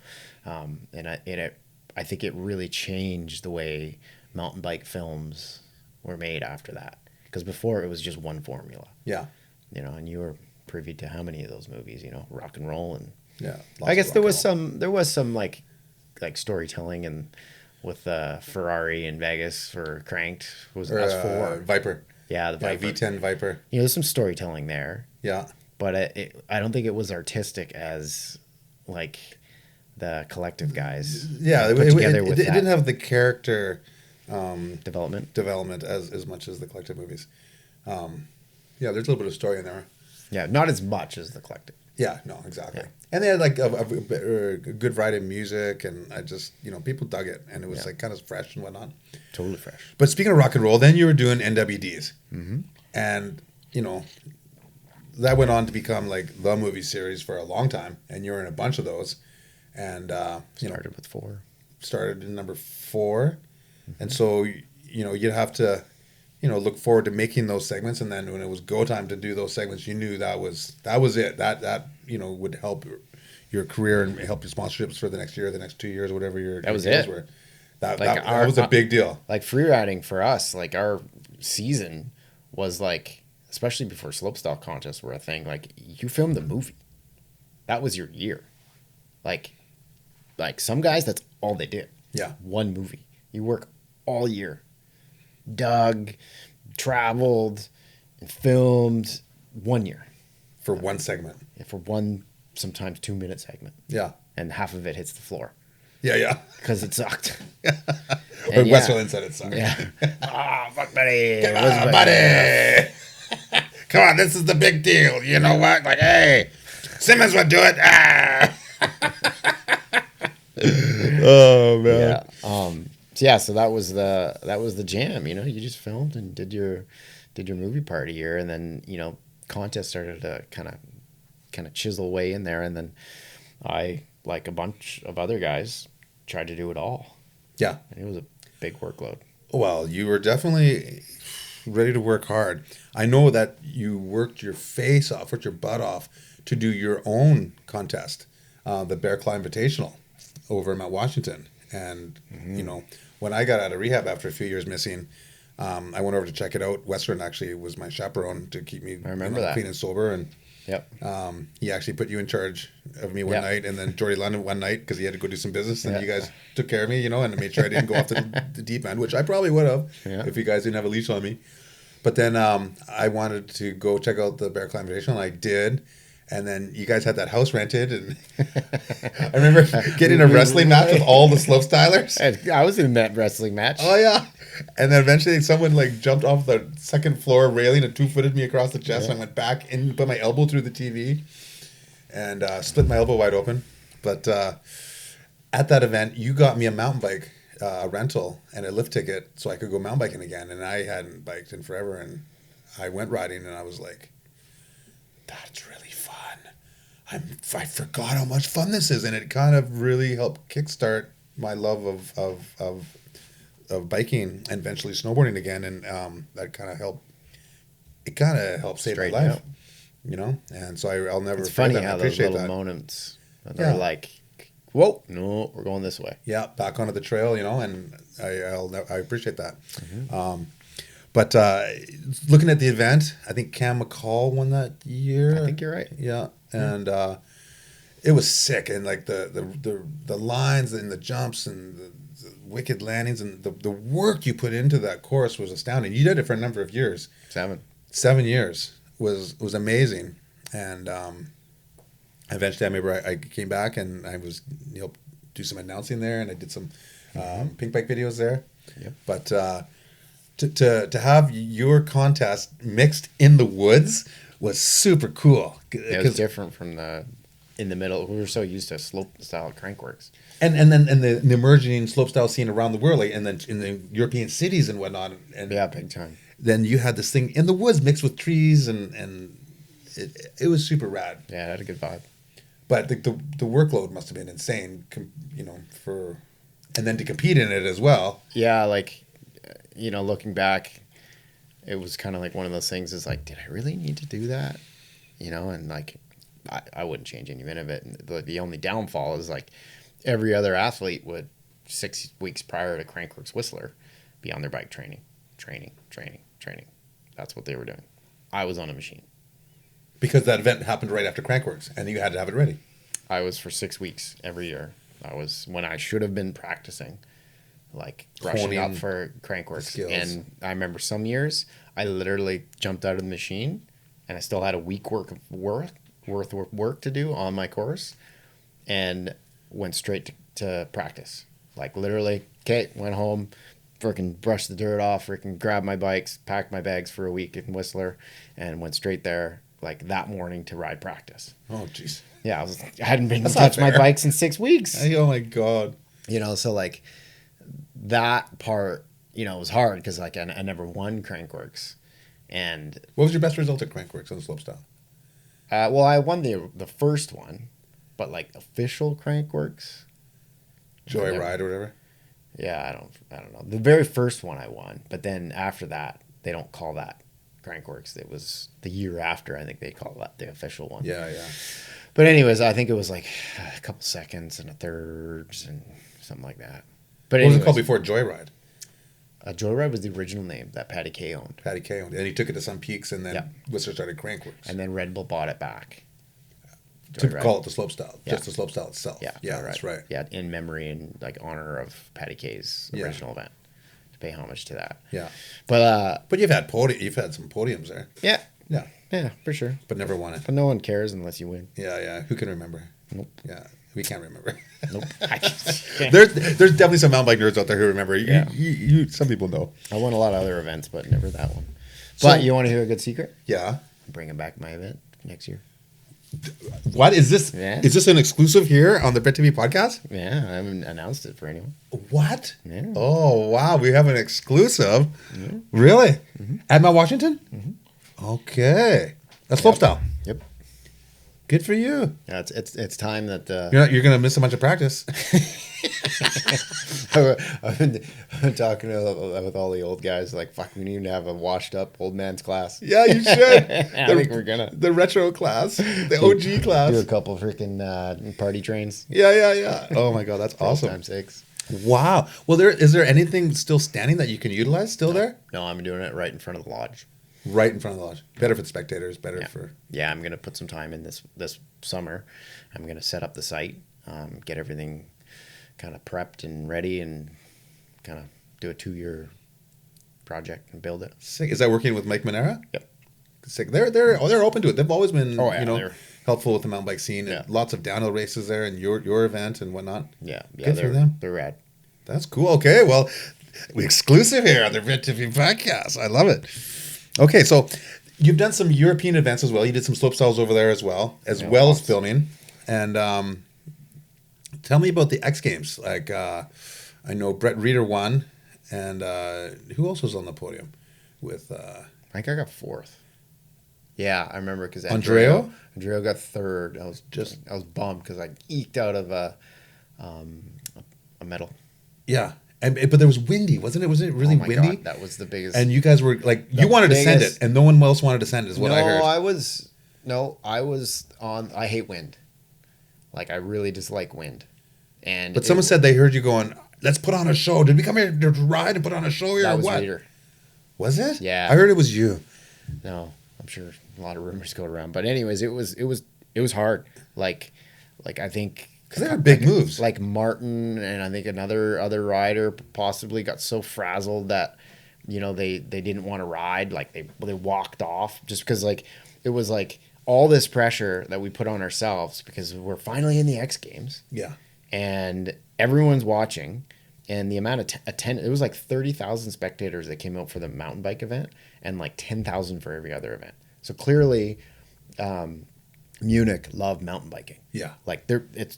B: And I think it really changed the way mountain bike films were made after that. Because before it was just one formula.
A: Yeah.
B: And you were privy to how many of those movies, rock and roll. And
A: yeah.
B: I guess there was some like storytelling and with Ferrari in Vegas for Cranked was us 4.
A: Viper.
B: Yeah, the Viper.
A: V10 Viper.
B: There's some storytelling there.
A: Yeah.
B: But I don't think it was artistic as like the collective guys.
A: Yeah, it didn't have the character
B: development
A: as much as the collective movies. Yeah, there's a little bit of story in there.
B: Yeah, not as much as the collective.
A: Yeah, no, exactly. Yeah. And they had like a good variety of music, and I just, people dug it, and it was like kind of fresh and whatnot.
B: Totally fresh.
A: But speaking of rock and roll, then you were doing NWDs.
B: Mm-hmm.
A: And, that went on to become like the movie series for a long time, and you were in a bunch of those. And,
B: started with 4.
A: Started in number 4. Mm-hmm. And so, you'd have to, look forward to making those segments, and then when it was go time to do those segments, you knew that was it. That would help your career and help your sponsorships for the next year, the next 2 years, whatever your
B: deals
A: were. That was a big deal.
B: Like freeriding for us, like our season was like especially before slopestyle contests were a thing, like you filmed a movie. That was your year. Like some guys, that's all they did.
A: Yeah.
B: One movie. You work all year. Dug, traveled, and filmed 1 year.
A: For one segment.
B: Yeah, for one, sometimes 2-minute segment.
A: Yeah.
B: And half of it hits the floor.
A: Yeah.
B: Because it sucked.
A: Or Westfield said it sucked.
B: Yeah. Fuck buddy.
A: Come on, buddy. Come on, this is the big deal. You know what? Like, hey, Simmons would do it. Oh man.
B: Yeah. So that was the jam. You know, you just filmed and did your movie party here, and then contests started to kind of chisel away in there, and then I, like a bunch of other guys, tried to do it all.
A: Yeah.
B: And it was a big workload.
A: Well, you were definitely ready to work hard. I know that you worked your face off, worked your butt off to do your own contest, the Bearclaw Invitational over in Mount Washington. And, when I got out of rehab after a few years missing, I went over to check it out. Western actually was my chaperone to keep me
B: that.
A: clean and sober. And
B: Yep.
A: He actually put you in charge of me one night, and then Jordie Lunn one night because he had to go do some business, and you guys took care of me, and made sure I didn't go off the deep end, which I probably would have if you guys didn't have a leash on me. But then I wanted to go check out the Bearclaw Invitational, and I did. And then you guys had that house rented, and I remember getting a wrestling match with all the slopestylers.
B: I was in that wrestling match.
A: Oh yeah! And then eventually someone jumped off the second floor railing and 2-footed me across the chest, and I went back and put my elbow through the TV, and split my elbow wide open. But at that event, you got me a mountain bike, a rental, and a lift ticket, so I could go mountain biking again. And I hadn't biked in forever, and I went riding, and I was like, "That's really fun. I forgot how much fun this is," and it kind of really helped kickstart my love of biking and eventually snowboarding again, and that kind of helped. It kind of helped save my life, And so I'll never.
B: It's funny
A: that.
B: how those little moments, they're like, "Whoa, no, we're going this way."
A: Yeah, back onto the trail, and I appreciate that.
B: Mm-hmm.
A: But looking at the event, I think Cam McCall won that year.
B: I think you're right.
A: Yeah, and it was sick, and the lines and the jumps and the wicked landings and the work you put into that course was astounding. You did it for a number of years. 7 years was amazing, and eventually I remember I came back and I was helped do some announcing there, and I did some pink bike videos there.
B: Yep.
A: But to have your contest mixed in the woods was super cool.
B: It was different from in the middle. We were so used to slope style Crankworx.
A: And then the emerging slopestyle scene around the world, and then in the European cities and whatnot. And
B: yeah, big time.
A: Then you had this thing in the woods mixed with trees, and it was super rad.
B: Yeah, it had a good vibe.
A: But the workload must have been insane, and then to compete in it as well.
B: Yeah, looking back, it was kind of like one of those things. Is like, did I really need to do that? And I wouldn't change any minute of it. And the only downfall is every other athlete would 6 weeks prior to Crankworx Whistler be on their bike training. That's what they were doing. I was on a machine.
A: Because that event happened right after Crankworx, and you had to have it ready.
B: I was for 6 weeks every year. I was when I should have been practicing, brushing up for Crankworx.
A: Skills.
B: And I remember some years I literally jumped out of the machine, and I still had a week worth of work to do on my course, and went straight to practice. Literally, went home, freaking brushed the dirt off, freaking grabbed my bikes, packed my bags for a week in Whistler, and went straight there that morning to ride practice.
A: Oh, jeez.
B: Yeah, I hadn't been to touch my bikes in 6 weeks.
A: Oh my God.
B: So that part, was hard because I never won Crankworx. And
A: what was your best result at Crankworx on the slopestyle?
B: Well, I won the first one, but official Crankworx,
A: Joyride or whatever.
B: Yeah, I don't know. The very first one I won, but then after that, they don't call that Crankworx. It was the year after, I think they call that the official one.
A: Yeah.
B: But anyways, I think it was a couple seconds and a thirds and something like that. But
A: what was it called before Joyride?
B: Joyride was the original name that Patty K owned.
A: Patty K owned it. And he took it to some peaks, and then
B: Yeah.
A: Whistler started Crankworx.
B: And then Redbull bought it back.
A: To
B: Joyride.
A: call it the slopestyle,
B: Yeah.
A: just the slopestyle itself.
B: Yeah,
A: Yeah, that's right.
B: Yeah, in memory and like honor of Patty K's
A: Yeah.
B: original event, to pay homage to that.
A: Yeah.
B: But
A: You've had some podiums there.
B: yeah,
A: Yeah.
B: for sure.
A: But never won it.
B: But no one cares unless you win.
A: Yeah. Who can remember?
B: Nope.
A: Yeah. We can't remember.
B: Nope.
A: There's definitely some mountain bike nerds out there who remember.
B: Yeah.
A: Some people know.
B: I won a lot of other events, but never that one.
A: So-
B: But you want to hear a good secret?
A: Yeah.
B: I'm bringing back my event next year.
A: What is this?
B: Yeah.
A: Is this an exclusive here on the Brit TV podcast?
B: Yeah, I haven't announced it for anyone.
A: What?
B: Yeah.
A: Oh, wow. We have an exclusive. Really? At Mount Washington? Okay. That's slopestyle.
B: Yep.
A: Good for you.
B: Yeah, it's time that
A: You're going to miss a bunch of practice.
B: I've been talking with all the old guys. Like, fuck, we need to have a washed up old man's class.
A: Yeah, you should.
B: I think we're gonna
A: The retro class, the OG class.
B: do a couple freaking party trains.
A: Yeah. Oh my God, that's awesome.
B: Times 6.
A: Wow. Well, is there anything still standing that you can utilize still there?
B: No, I'm doing it right in front of the lodge.
A: Right in front of the lodge. Better for the spectators. Better for.
B: Yeah, I'm gonna put some time in this summer. I'm gonna set up the site, get everything kind of prepped and ready, and kind of do a 2-year project and build it.
A: Sick. Is that working with Mike Manera?
B: Yep.
A: Sick. They're open to it. They've always been
B: they're-
A: helpful with the mountain bike scene.
B: Yeah.
A: And lots of downhill races there, and your event and whatnot.
B: Yeah.
A: Good for them.
B: They're rad.
A: That's cool. Okay, well, exclusive here on the Brit TV podcast. I love it. Okay, so you've done some European events as well. You did some slopestyles over there as well as filming. And tell me about the X Games. Like, I know Brett Reeder won, and who else was on the podium with?
B: I think I got 4th. Yeah, I remember because
A: Andreo
B: got 3rd. I was bummed because I eked out of a medal.
A: Yeah, but there was windy, wasn't it? Was it really windy?
B: God, that was the biggest.
A: And you guys were like, you wanted to send it, and no one else wanted to send it. Is what I heard.
B: I was on. I hate wind. Like, I really dislike wind.
A: But someone said they heard you going, let's put on a show. Did we come here to ride and put on a show here,
B: that
A: or
B: was
A: what?
B: Reeder.
A: Was it?
B: Yeah.
A: I heard it was you.
B: No, I'm sure a lot of rumors go around. But anyways, it was hard. Like I think.
A: Because they were big moves.
B: Like Martin and I think other rider possibly got so frazzled that, they didn't want to ride. Like they walked off just because like it was like all this pressure that we put on ourselves because we're finally in the X Games.
A: Yeah.
B: And everyone's watching. And the amount of attendance, it was like 30,000 spectators that came out for the mountain bike event and like 10,000 for every other event. So clearly, Munich loved mountain biking.
A: Yeah.
B: Like it's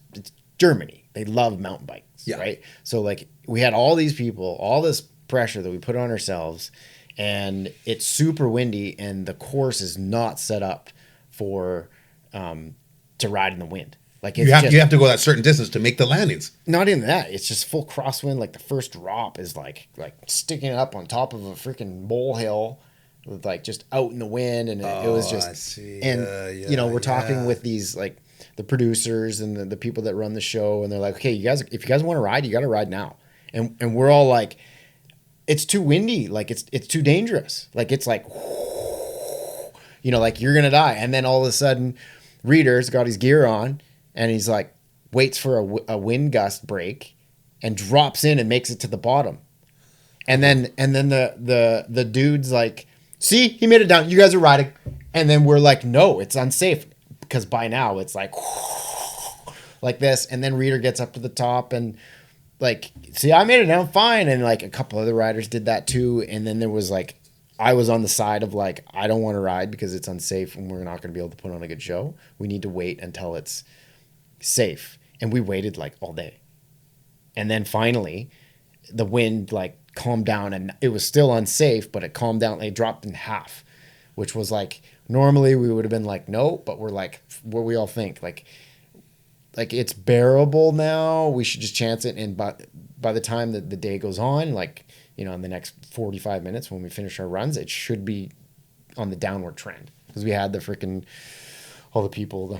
B: Germany. They love mountain bikes.
A: Yeah.
B: Right. So like we had all these people, all this pressure that we put on ourselves, and it's super windy, and the course is not set up for to ride in the wind. Like it's
A: you have to go that certain distance to make the landings.
B: Not even that. It's just full crosswind. Like the first drop is like sticking up on top of a freaking molehill, with like just out in the wind, and it was just.
A: I see.
B: And we're talking with these like the producers and the people that run the show, and they're like, okay, if you guys want to ride, you got to ride now, and we're all like, it's too windy, like it's too dangerous, like it's like, like you're gonna die, and then all of a sudden, Reeder's got his gear on. And he's like, waits for a wind gust break, and drops in and makes it to the bottom. And then the dude's like, see, he made it down. You guys are riding. And then we're like, no, it's unsafe, because by now it's like this. And then Reeder gets up to the top and like, see, I made it down fine. And like a couple other riders did that too. And then there was like, I was on the side of like, I don't want to ride because it's unsafe and we're not going to be able to put on a good show. We need to wait until it's safe. And we waited like all day, and then finally the wind like calmed down, and it was still unsafe, but it calmed down. It dropped in half, which was like, normally we would have been like no, but we're like, what we all think, like it's bearable now, we should just chance it. And by the time that the day goes on, like in the next 45 minutes when we finish our runs, it should be on the downward trend, because we had the freaking all the people, the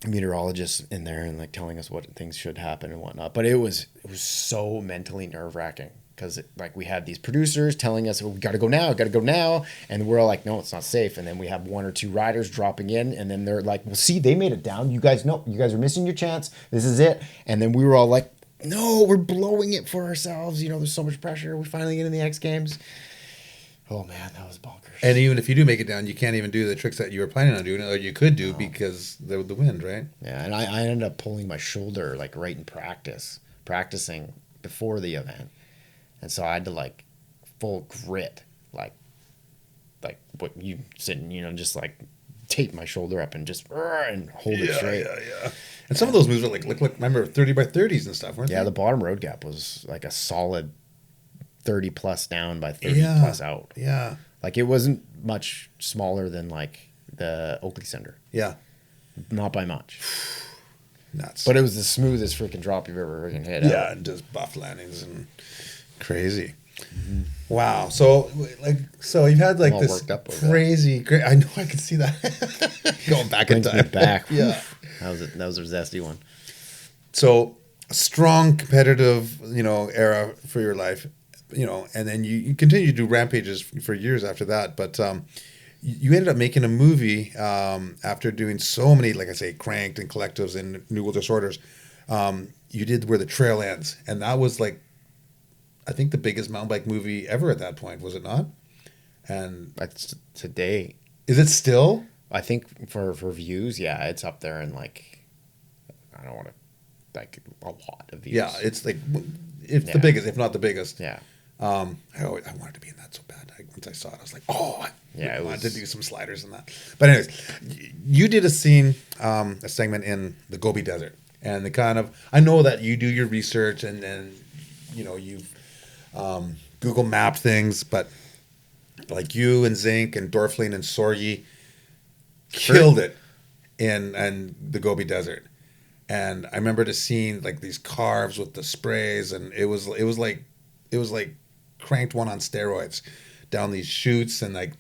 B: meteorologists in there, and like telling us what things should happen and whatnot. But it was so mentally nerve-wracking, because like we had these producers telling us, oh, we got to go now. And we're all like, no, it's not safe. And then we have 1 or 2 riders dropping in, and then they're like, well, see, they made it down. You guys know, you guys are missing your chance. This is it. And then we were all like, no, we're blowing it for ourselves. You know, there's so much pressure. We finally get in the X Games. Oh man, that was bonkers.
A: And even if you do make it down, you can't even do the tricks that you were planning on doing, or you could do because the wind, right?
B: Yeah, and I ended up pulling my shoulder like right in practicing before the event, and so I had to like full grit, like what you said, you know, just like tape my shoulder up and just and hold it straight.
A: Yeah. And some of those moves are like remember 30 by 30s and stuff, weren't they?
B: Yeah, the bottom road gap was like a solid 30 plus down by 30 plus out.
A: Yeah.
B: Like it wasn't much smaller than like the Oakley Cinder.
A: Yeah.
B: Not by much.
A: Nuts.
B: But it was the smoothest freaking drop you've ever freaking hit.
A: Yeah, and just buff landings and crazy. Mm-hmm. Wow. So you've had like this crazy great. I know, I could see that. Going back in time.
B: Back.
A: Yeah.
B: That was a zesty one.
A: So a strong competitive, era for your life. And then you continue to do rampages for years after that. But you ended up making a movie after doing so many, like I say, cranked and collectives and New World Disorders. You did Where the Trail Ends. And that was like, I think the biggest mountain bike movie ever at that point, was it not? And
B: that's today.
A: Is it still?
B: I think for views, yeah, it's up there and like, I don't want to, like a lot of views.
A: Yeah, it's like, it's the biggest, if not the biggest.
B: Yeah.
A: I wanted to be in that so bad. Once I saw it, I was like, I wanted to do some sliders in that. But anyways, you did a scene, a segment in the Gobi Desert. And the kind of, I know that you do your research and then, you've Google Map things, but like you and Zink and Dorfling and Sorgi killed it in the Gobi Desert. And I remember the scene, like these carves with the sprays, and it was like Cranked one on steroids down these chutes, and like,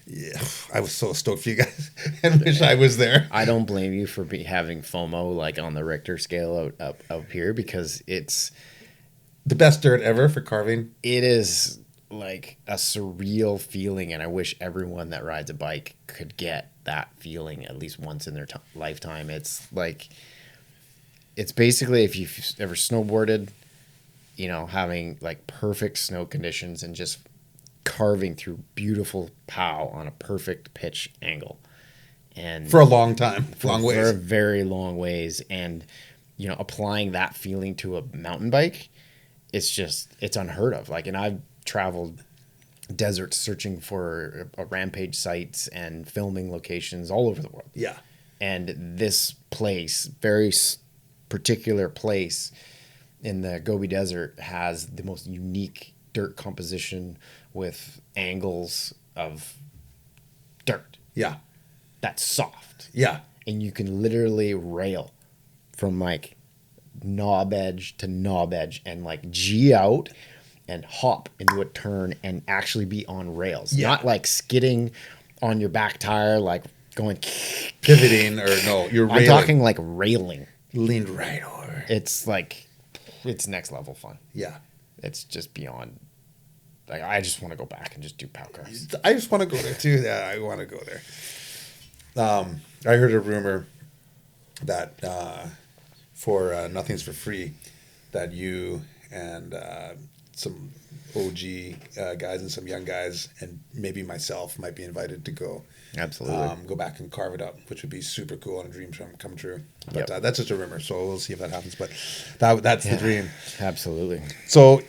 A: yeah, I was so stoked for you guys and wish I was there.
B: I don't blame you for having FOMO like on the Richter scale out here, because it's
A: the best dirt ever for carving.
B: It is like a surreal feeling, and I wish everyone that rides a bike could get that feeling at least once in their lifetime. It's like, it's basically, if you've ever snowboarded, having like perfect snow conditions and just carving through beautiful POW on a perfect pitch angle. And
A: for a long time, long ways.
B: For a very long ways. And, applying that feeling to a mountain bike, it's unheard of. Like, and I've traveled deserts searching for Rampage sites and filming locations all over the world.
A: Yeah.
B: And this place, very particular place in the Gobi Desert, has the most unique dirt composition with angles of dirt.
A: Yeah.
B: That's soft.
A: Yeah.
B: And you can literally rail from like knob edge to knob edge and like G out and hop into a turn and actually be on rails. Yeah. Not like skidding on your back tire, like going
A: pivoting, or no, you're railing.
B: I'm talking like railing.
A: Leaned right over.
B: It's like, it's next level fun.
A: Yeah.
B: It's just beyond. Like, I just want to go back and just do POW cars.
A: I just want to go there too. Yeah, I want to go there. I heard a rumor that for Nothing's for Free, that you and some OG guys and some young guys and maybe myself might be invited to go.
B: Absolutely.
A: Go back and carve it up, which would be super cool and a dream come true. But that's just a rumor, so we'll see if that happens. But that's the dream.
B: Absolutely.
A: So,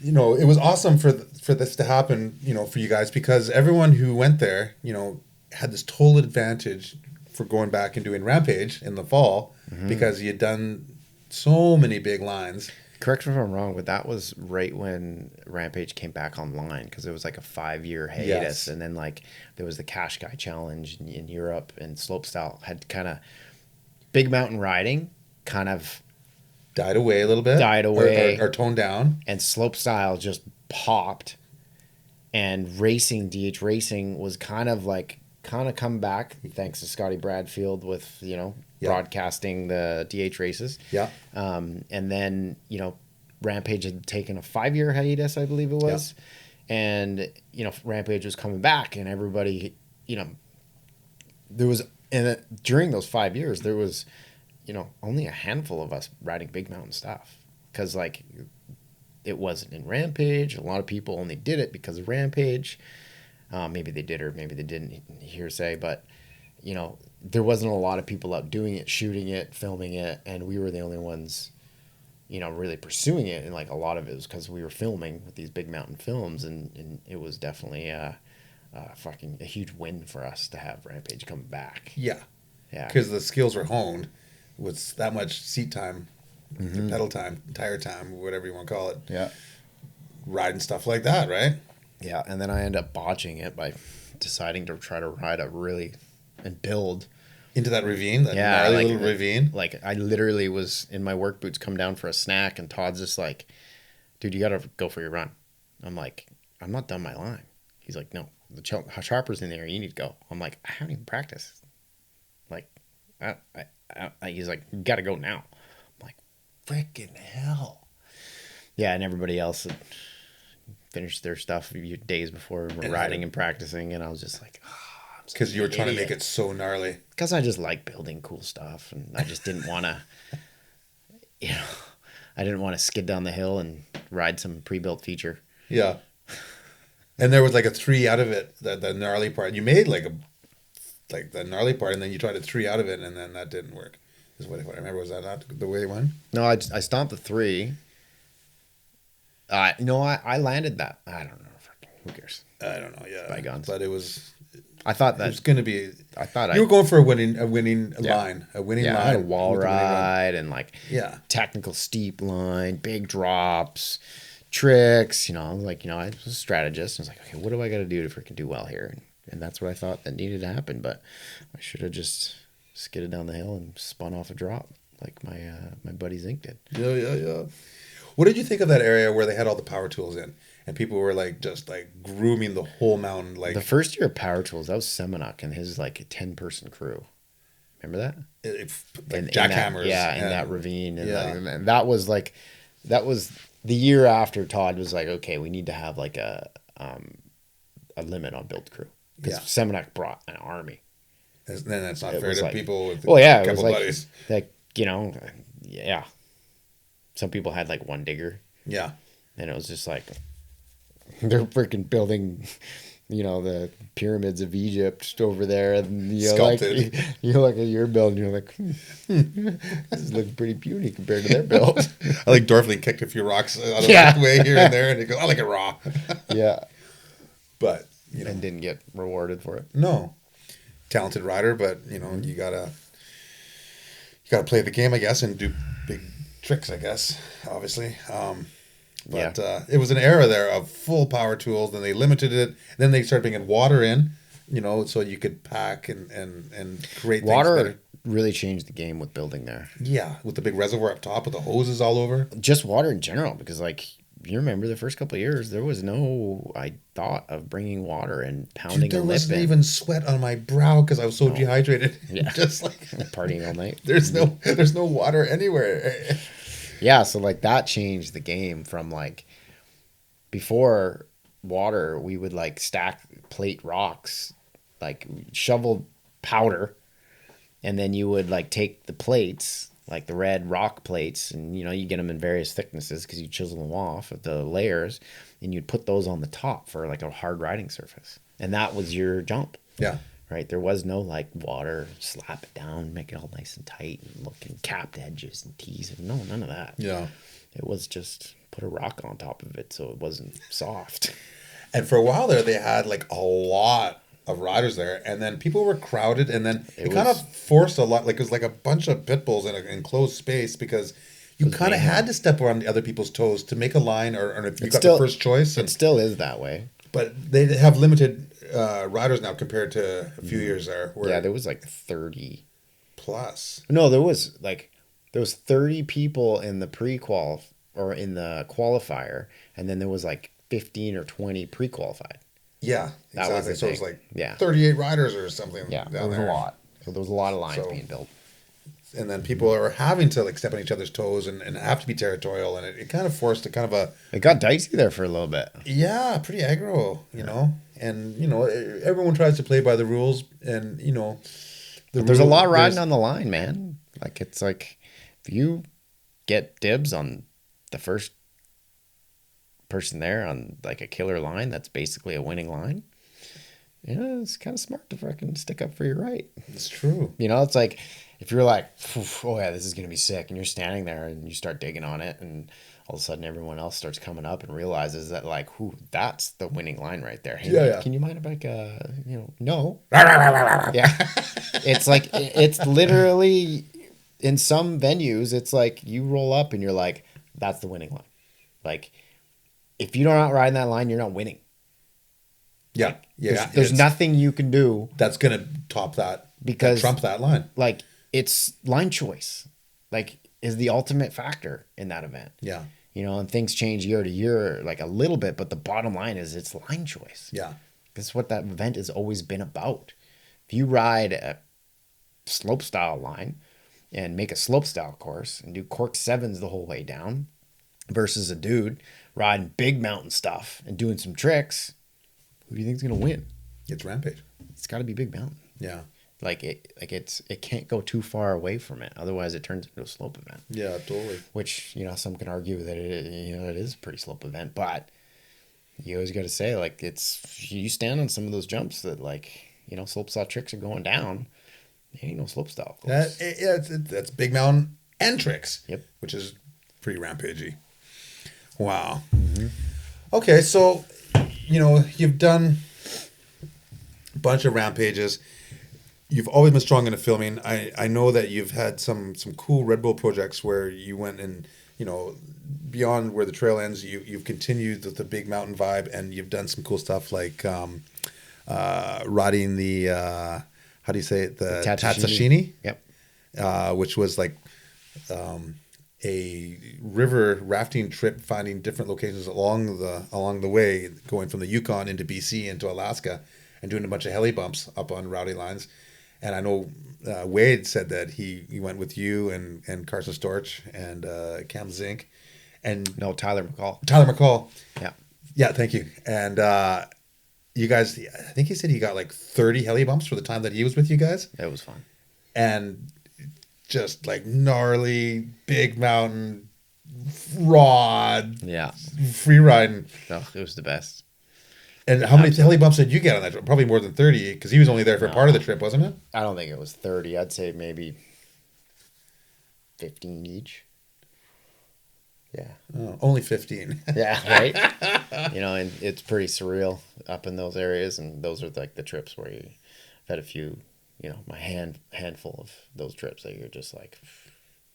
A: it was awesome for this to happen, for you guys, because everyone who went there, had this total advantage for going back and doing Rampage in the fall, because you had done so many big lines.
B: Correct me if I'm wrong, but that was right when Rampage came back online, because it was like a 5-year hiatus. Yes. And then like there was the Cash Guy Challenge in Europe, and slopestyle had kind of, big mountain riding kind of
A: died away a little bit. Or toned down.
B: And slopestyle just popped, and DH racing was kind of come back thanks to Scotty Bradfield with, broadcasting the DH races.
A: Yeah.
B: And then, Rampage had taken a 5-year hiatus, I believe it was. Yeah. And, Rampage was coming back, and everybody, there was, and during those 5 years, there was, only a handful of us riding big mountain stuff. Because, like, it wasn't in Rampage. A lot of people only did it because of Rampage. Maybe they did or maybe they didn't, hearsay. But, there wasn't a lot of people out doing it, shooting it, filming it. And we were the only ones, really pursuing it. And, like, a lot of it was because we were filming with these big mountain films. And it was definitely a huge win for us to have Rampage come back.
A: Yeah.
B: Yeah.
A: Because the skills were honed with that much seat time, pedal time, tire time, whatever you want to call it.
B: Yeah.
A: Riding stuff like that, right?
B: Yeah. And then I ended up botching it by deciding to try to ride and build
A: into that ravine, that gnarly little ravine.
B: Like, I literally was in my work boots, come down for a snack, and Todd's just like, dude, you got to go for your run. I'm like, I'm not done my line. He's like, no, the sharper's in there. You need to go. I'm like, I haven't even practiced. Like, he's like, you got to go now. I'm like, freaking hell. Yeah, and everybody else had finished their stuff days before riding and practicing, and I was just like,
A: because you were trying to make it so gnarly.
B: Because I just like building cool stuff, and I just didn't want to, I didn't want to skid down the hill and ride some pre-built feature.
A: Yeah. And there was like a 3 out of it, the gnarly part. You made like the gnarly part, and then you tried a 3 out of it, and then that didn't work. Is what I remember. Was that not the way it went?
B: No, I stomped the 3. No, I landed that. I don't know. Who cares?
A: I don't know. Yeah.
B: Bygones.
A: But it was.
B: I thought that
A: it was going to be.
B: I thought
A: you were going for a winning line,
B: a
A: winning line.
B: I had a wall ride and technical steep line, big drops, tricks. I was like, I was a strategist. I was like, okay, what do I got to do to freaking do well here? And that's what I thought that needed to happen. But I should have just skidded down the hill and spun off a drop like my buddy Zink did.
A: Yeah. What did you think of that area where they had all the power tools in? And people were like just like grooming the whole mountain. Like
B: the first year of Power Tools, that was Semenuk and his like 10-person crew. Remember that?
A: Jackhammers.
B: In that ravine. And that was the year after Todd was like, okay, we need to have like a limit on build crew. Because Semenuk brought an army.
A: And then that's not fair to people with
B: a couple buddies. Like, some people had like one digger.
A: Yeah.
B: And it was just like, they're freaking building, the pyramids of Egypt over there, and
A: sculpted.
B: You look at your build, and you're like, this is looking pretty puny compared to their build.
A: I like Dorfling kicked a few rocks out of the way here and there, and he goes, I like it raw.
B: Yeah,
A: but
B: and didn't get rewarded for it.
A: No, talented rider, but you gotta play the game, I guess, and do big tricks, I guess. Obviously. But it was an era there of full power tools. Then they limited it. Then they started bringing water in, so you could pack and create
B: water.
A: Things better.
B: Really changed the game with building there.
A: Yeah, with the big reservoir up top with the hoses all over.
B: Just water in general, because like you remember the first couple of years, there was no thought of bringing water and pounding.
A: There wasn't even sweat on my brow because I was so dehydrated.
B: Yeah,
A: just like
B: partying all night.
A: There's no water anywhere.
B: Yeah, so like that changed the game from like before water, we would like stack plate rocks, like shovel powder, and then you would like take the plates, like the red rock plates, and you get them in various thicknesses because you chisel them off of the layers, and you'd put those on the top for like a hard riding surface, and that was your jump.
A: Yeah.
B: Right, there was no like water, slap it down, make it all nice and tight, and looking capped edges and tees. No, none of that.
A: Yeah,
B: it was just put a rock on top of it so it wasn't soft.
A: And for a while there, they had like a lot of riders there, and then people were crowded, and then it kind of forced a lot. Like it was like a bunch of pit bulls in an enclosed space because you kind of had to step around the other people's toes to make a line, or if you got the first choice.
B: It still is that way.
A: But they have limited riders now compared to a few years there.
B: Yeah, there was like 30
A: plus.
B: No, there was 30 people in the pre-qual or in the qualifier, and then there was like 15 or 20 pre-qualified.
A: Yeah, exactly.
B: That was
A: so it was like 38 riders or something.
B: Yeah, there was a lot. So there was a lot of lines being built.
A: And then people are having to like step on each other's toes and have to be territorial, and it kind of forced a kind of a
B: It got dicey there for a little bit.
A: yeah, pretty aggro, you know. And you know, everyone tries to play by the rules, and you know,
B: There's a lot riding on the line, man. Like it's like if you get dibs on the first person there on like a killer line that's basically a winning line, yeah, it's kind of smart to fucking stick up for your right.
A: It's true.
B: You know, it's like if you're like, oh yeah, this is gonna be sick, and you're standing there and you start digging on it, and all of a sudden everyone else starts coming up and realizes that like, that's the winning line right there. Hey,
A: Yeah, yeah.
B: can you mind if no. Yeah. It's like, it's literally, in some venues, it's like you roll up and you're like, that's the winning line. Like, if you're not riding that line, you're not winning.
A: Yeah,
B: like,
A: yeah.
B: There's nothing you can do
A: that's gonna top that,
B: because
A: trump that line.
B: Like, it's line choice. Like, is the ultimate factor in that event.
A: Yeah.
B: You know, and things change year to year, like a little bit, but the bottom line is it's line choice.
A: Yeah.
B: That's what that event has always been about. If you ride a slopestyle line and make a slopestyle course and do cork sevens the whole way down versus a dude riding big mountain stuff and doing some tricks, who do you think's gonna win?
A: It's Rampage.
B: It's got to be big mountain.
A: Yeah.
B: It can't go too far away from it, otherwise it turns into a slope event.
A: Yeah, totally.
B: Which, you know, some can argue that it is a pretty slope event, but you always got to say, like, it's, you stand on some of those jumps that, like, you know, slopestyle tricks are going down. There ain't no slopestyle.
A: That's big mountain and tricks.
B: Yep.
A: Which is pretty rampagey. Wow.
B: Mm-hmm.
A: Okay, so you know you've done a bunch of rampages. You've always been strong into filming. I know that you've had some cool Redbull projects where you went and, you know, beyond where the trail ends, you've continued the big mountain vibe, and you've done some cool stuff like riding the how do you say it, the Tatsashini?
B: Yep.
A: Which was like a river rafting trip, finding different locations along the way, going from the Yukon into BC into Alaska, and doing a bunch of heli bumps up on rowdy lines. And I know Wade said that he went with you and Carson Storch and Cam Zink and
B: Tyler McCall.
A: Tyler McCall.
B: Yeah.
A: Thank you. And you guys, I think he said he got like 30 heli bumps for the time that he was with you guys.
B: It was fun.
A: And just like gnarly, big mountain, rod, free riding.
B: Oh, it was the best.
A: And how many heli bumps did you get on that trip? Probably more than 30, because he was only there for part of the trip, wasn't it?
B: I don't think it was 30. I'd say maybe 15 each. Yeah.
A: Oh, only 15.
B: Yeah, right? You know, and it's pretty surreal up in those areas, and those are like the trips where I've had a few, you know, my handful of those trips that you're just like,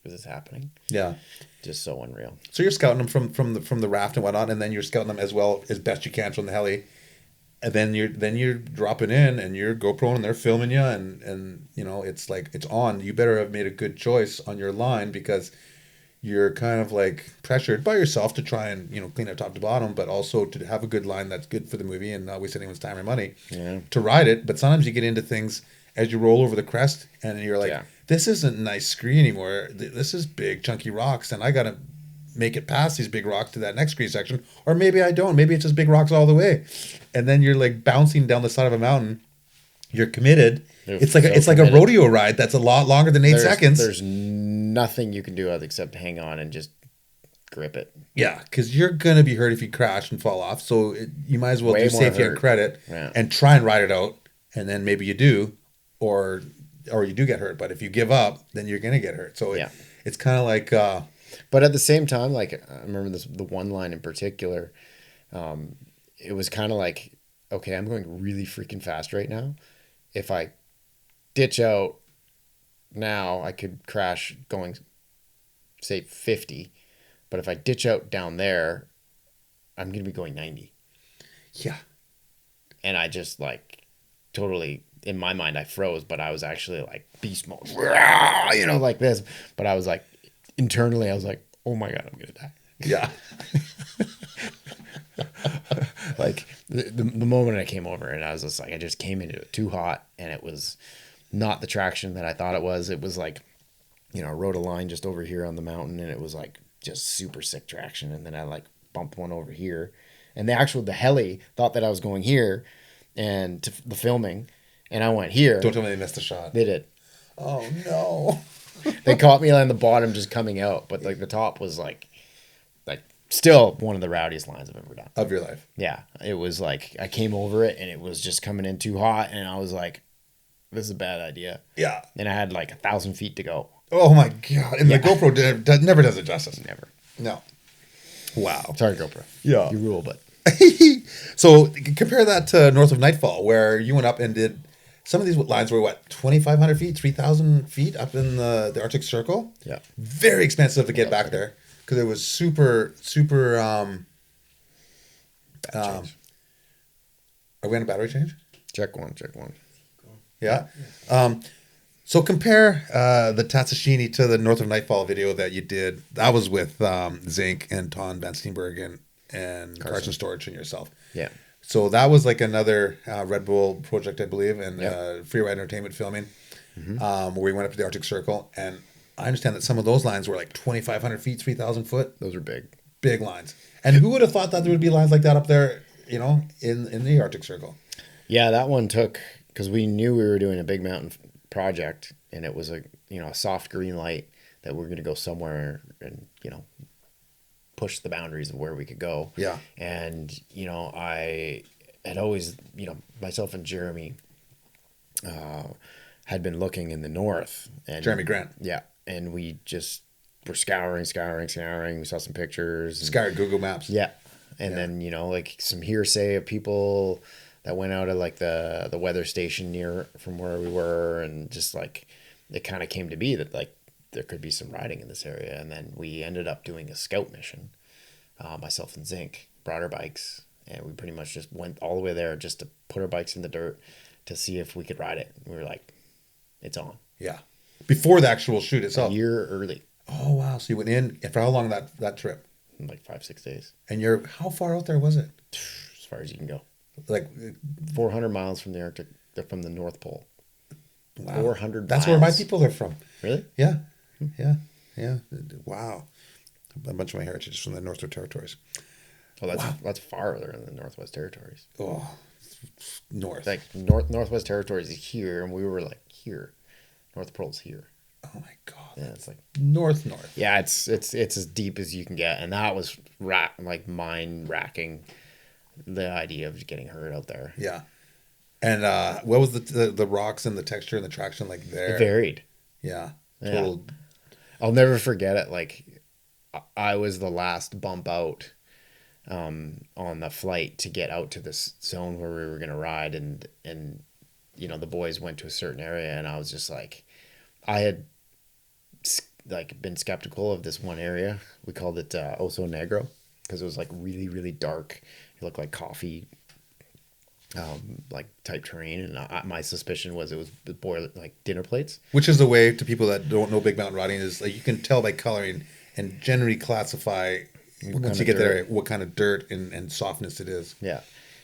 B: is this happening?
A: Yeah.
B: Just so unreal.
A: So you're scouting them from the raft and whatnot, and then you're scouting them as well as best you can from the heli. And then you're dropping in and you're GoPro and they're filming you, and you know, it's like it's on. You better have made a good choice on your line, because you're kind of like pressured by yourself to try and, you know, clean it top to bottom, but also to have a good line that's good for the movie and not waste anyone's time or money to ride it. But sometimes you get into things as you roll over the crest and you're like, this isn't nice scree anymore. This is big chunky rocks, and I gotta make it past these big rocks to that next scree section, or maybe I don't. Maybe it's just big rocks all the way, and then you're like bouncing down the side of a mountain. You're committed. It's like a rodeo ride that's a lot longer than 8 seconds.
B: There's nothing you can do except hang on and just grip it.
A: Yeah, because you're gonna be hurt if you crash and fall off. So you might as well do safety and credit and try and ride it out, and then maybe you do, or you do get hurt. But if you give up, then you're gonna get hurt. So it's kind of like.
B: But at the same time, like, I remember the one line in particular, it was kind of like, okay, I'm going really freaking fast right now. If I ditch out now, I could crash going, say, 50. But if I ditch out down there, I'm going to be going 90.
A: Yeah.
B: And I just, like, totally, in my mind, I froze, but I was actually, like, beast mode, you know, like this. But I was like, internally, I was like, oh my God, I'm going to die.
A: Yeah.
B: Like the moment I came over, and I was just like, I just came into it too hot, and it was not the traction that I thought it was. It was like you know, I rode a line just over here on the mountain, and it was like just super sick traction. And then I like bumped one over here, and the heli thought that I was going here, and to the filming, and I went here.
A: Don't tell me they missed the shot.
B: They did.
A: Oh no.
B: They caught me on the bottom just coming out, but like the top was like still one of the rowdiest lines I've ever done.
A: Of your life.
B: Yeah. It was like I came over it and it was just coming in too hot, and I was like, this is a bad idea.
A: Yeah.
B: And I had like 1,000 feet to go.
A: Oh my God. And the GoPro never does it justice.
B: Never.
A: No. Wow.
B: Sorry, GoPro.
A: Yeah.
B: You rule, but.
A: So compare that to North of Nightfall, where you went up and did some of these lines were what, 2,500 feet, 3,000 feet up in the Arctic Circle.
B: Yeah.
A: Very expensive to get back there because it was super. Are we on a battery change?
B: Check one.
A: Yeah. So compare the Tatsashini to the North of Nightfall video that you did. That was with Zink and Ton Van Steenberg and Carson Storage and yourself.
B: Yeah.
A: So that was like another Red Bull project, I believe, and Freeride Entertainment filming, where we went up to the Arctic Circle. And I understand that some of those lines were like 2,500 feet, 3,000 foot.
B: Those are big.
A: Big lines. And who would have thought that there would be lines like that up there, you know, in the Arctic Circle?
B: Yeah, that one took, because we knew we were doing a big mountain project, and it was a soft green light that we're going to go somewhere and, push the boundaries of where we could go.
A: Yeah.
B: And, I had always, myself and Jeremy had been looking in the north. And
A: Jeremy Grant.
B: Yeah. And we just were scouring. We saw some pictures.
A: Scoured Google Maps.
B: Yeah. And then, like some hearsay of people that went out of like the weather station near from where we were. And just like, it kind of came to be that like, there could be some riding in this area. And then we ended up doing a scout mission. Myself and Zink brought our bikes, and we pretty much just went all the way there just to put our bikes in the dirt to see if we could ride it. We were like, it's on.
A: Yeah. Before the actual shoot itself.
B: A year early.
A: Oh, wow. So you went in, and for how long that trip?
B: Like 5-6 days.
A: And how far out there was it?
B: As far as you can go.
A: Like
B: 400 miles from the Arctic, from the North Pole.
A: Wow.
B: 400
A: That's
B: miles.
A: where my people are from.
B: Really?
A: Yeah. Yeah. Wow. A bunch of my heritage is from the Northwest Territories.
B: Oh, that's farther in the Northwest Territories.
A: Oh, north.
B: Like Northwest Territories is here, and we were like here. North Pole's here.
A: Oh my God.
B: Yeah, it's like
A: north.
B: Yeah, it's as deep as you can get, and that was mind racking. The idea of getting hurt out there.
A: Yeah. And what was the rocks and the texture and the traction like there?
B: It varied.
A: Yeah.
B: Total. Yeah. I'll never forget it. Like, I was the last bump out on the flight to get out to this zone where we were going to ride. And, the boys went to a certain area, and I was just like, I had like been skeptical of this one area. We called it Oso Negro because it was like really, really dark. It looked like coffee, like type terrain. And my suspicion was it was like dinner plates.
A: Which is the way to people that don't know big mountain riding is like you can tell by coloring and generally classify once you get there what kind of dirt and softness it is.
B: Yeah.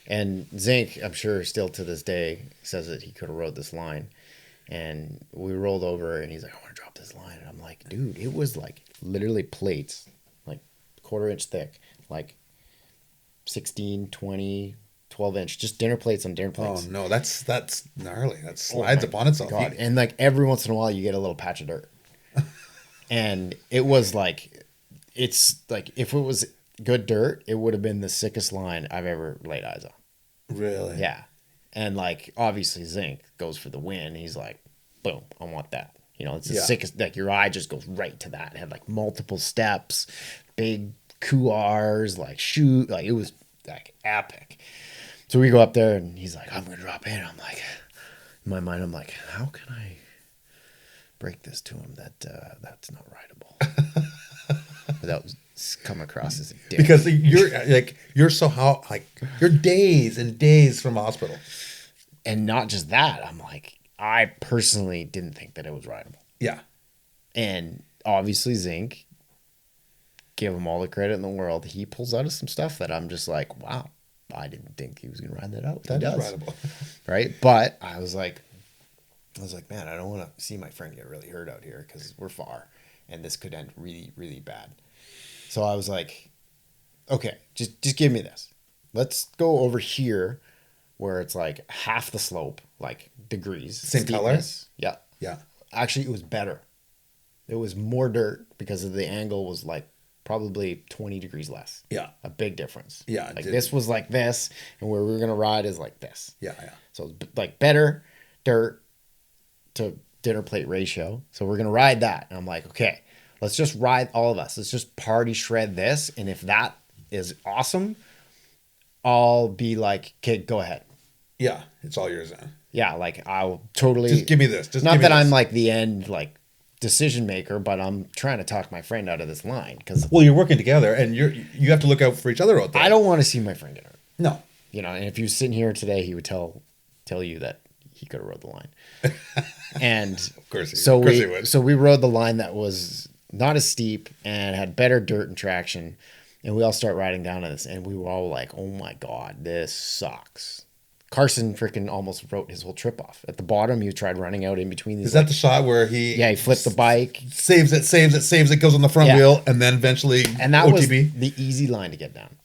B: And Zink, I'm sure still to this day, says that he could have rode this line. And we rolled over, and he's like, I want to drop this line. And I'm like, dude, it was like literally plates, like 1/4 inch thick, like 16, 20, 12 inch, just dinner plates on dinner plates.
A: Oh, no, that's gnarly. That slides upon itself.
B: God. And like every once in a while, you get a little patch of dirt. And it was like, it's like, if it was good dirt, it would have been the sickest line I've ever laid eyes on.
A: Really?
B: Yeah. And like, obviously Zink goes for the win. He's like, boom, I want that. It's the sickest, like your eye just goes right to that. It had like multiple steps, big couloirs, like shoot, like it was like epic. So we go up there, and he's like, I'm going to drop in. I'm like, in my mind, I'm like, how can I break this to him that that's not rideable? Without come across as a dick.
A: Because you're days and days from hospital.
B: And not just that, I'm like, I personally didn't think that it was rideable.
A: Yeah.
B: And obviously Zink, give him all the credit in the world. He pulls out of some stuff that I'm just like, wow, I didn't think he was going to ride that out.
A: That is rideable.
B: Right? But I was like, I was like, man, I don't want to see my friend get really hurt out here because we're far and this could end really, really bad. So I was like, okay, just give me this. Let's go over here where it's like half the slope, like degrees.
A: Same color?
B: Yeah.
A: Yeah.
B: Actually, it was better. It was more dirt because of the angle was like probably 20 degrees less.
A: Yeah.
B: A big difference.
A: Yeah.
B: Like this was like this, and where we were going to ride is like this.
A: Yeah. Yeah.
B: So it's like better dirt to dinner plate ratio. So we're going to ride that. And I'm like, okay, let's just ride all of us. Let's just party shred this. And if that is awesome, I'll be like, okay, go ahead.
A: Yeah. It's all yours then.
B: Yeah. Like I'll totally.
A: Just give me this. Just
B: not
A: give me
B: that
A: this.
B: I'm like the end, like decision maker, but I'm trying to talk my friend out of this line because
A: Well, you're working together and you have to look out for each other out there.
B: I don't want to see my friend get hurt.
A: No.
B: You know, and if he was sitting here today, he would tell you that he could have rode the line. And
A: Of course he would.
B: So we rode the line that was not as steep and had better dirt and traction. And we all start riding down on this, and we were all like, "Oh my god, this sucks." Carson freaking almost wrote his whole trip off. At the bottom, he tried running out in between these.
A: Is that the shot where he?
B: Yeah, he flipped the bike,
A: saves it, goes on the front wheel, and then eventually
B: and that
A: OTB.
B: was the easy line to get down.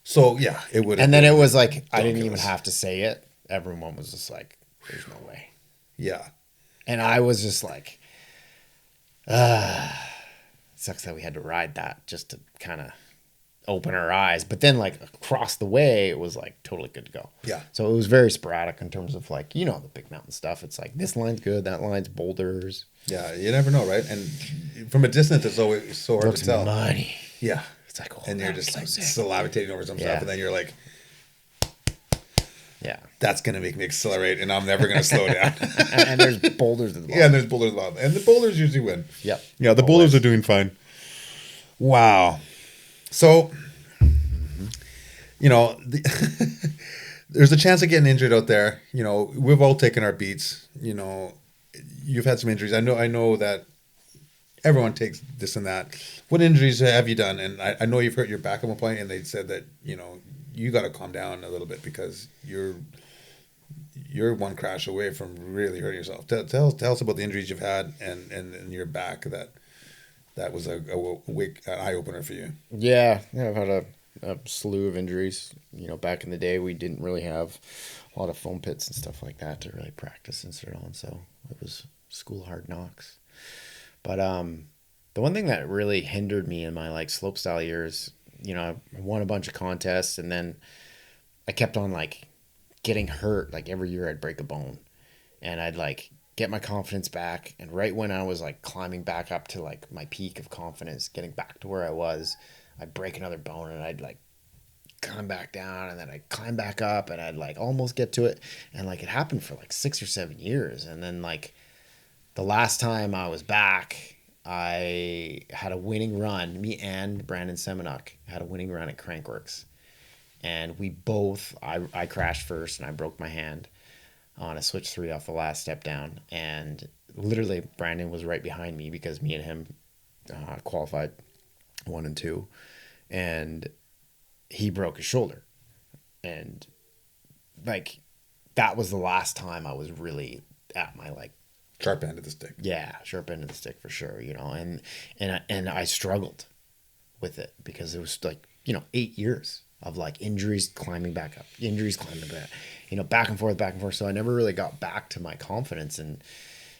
A: So yeah, it would.
B: And then it was like I didn't even have to say it. Everyone was just like, "There's no way."
A: Yeah.
B: And I was just like, sucks that we had to ride that just to kind of open our eyes. But then like across the way, it was like totally good to go.
A: Yeah.
B: So it was very sporadic in terms of like, you know, the big mountain stuff. It's like this line's good, that line's boulders.
A: Yeah, you never know, right? And from a distance, it's always so hard to tell.
B: Money.
A: Yeah.
B: It's like, oh,
A: and you're just
B: so
A: like
B: sick.
A: salivating over some stuff, and then you're like,
B: yeah,
A: that's gonna make me accelerate, and I'm never gonna slow down.
B: and there's boulders at the bottom.
A: Yeah, and there's boulders at the bottom, and the boulders usually win.
B: Yep.
A: Yeah, the boulders are doing fine. Wow. So, you know, there's a chance of getting injured out there. You know, we've all taken our beats. You know, you've had some injuries. I know that everyone takes this and that. What injuries have you done? And I know you've hurt your back at one point, and they said that, you know, you got to calm down a little bit because you're one crash away from really hurting yourself. Tell us about the injuries you've had and your back that was an eye opener for you.
B: Yeah, I've had a slew of injuries. You know, back in the day, we didn't really have a lot of foam pits and stuff like that to really practice and sit on. So it was school hard knocks. But the one thing that really hindered me in my like slopestyle years, you know, I won a bunch of contests, and then I kept on like getting hurt. Like every year I'd break a bone, and I'd like get my confidence back. And right when I was like climbing back up to like my peak of confidence, getting back to where I was, I'd break another bone, and I'd like come back down, and then I'd climb back up, and I'd like almost get to it. And like it happened for like 6 or 7 years. And then like the last time I was back, I had a winning run. Me and Brandon Semenuk had a winning run at Crankworx. And we both, I crashed first, and I broke my hand on a switch 3 off the last step down. And literally Brandon was right behind me because me and him qualified 1 and 2. And he broke his shoulder. And like that was the last time I was really at my like
A: Sharp end of the stick.
B: Yeah, sharp end of the stick for sure, you know. And I struggled with it because it was like, you know, 8 years of like injuries climbing back up, you know, back and forth. So I never really got back to my confidence, and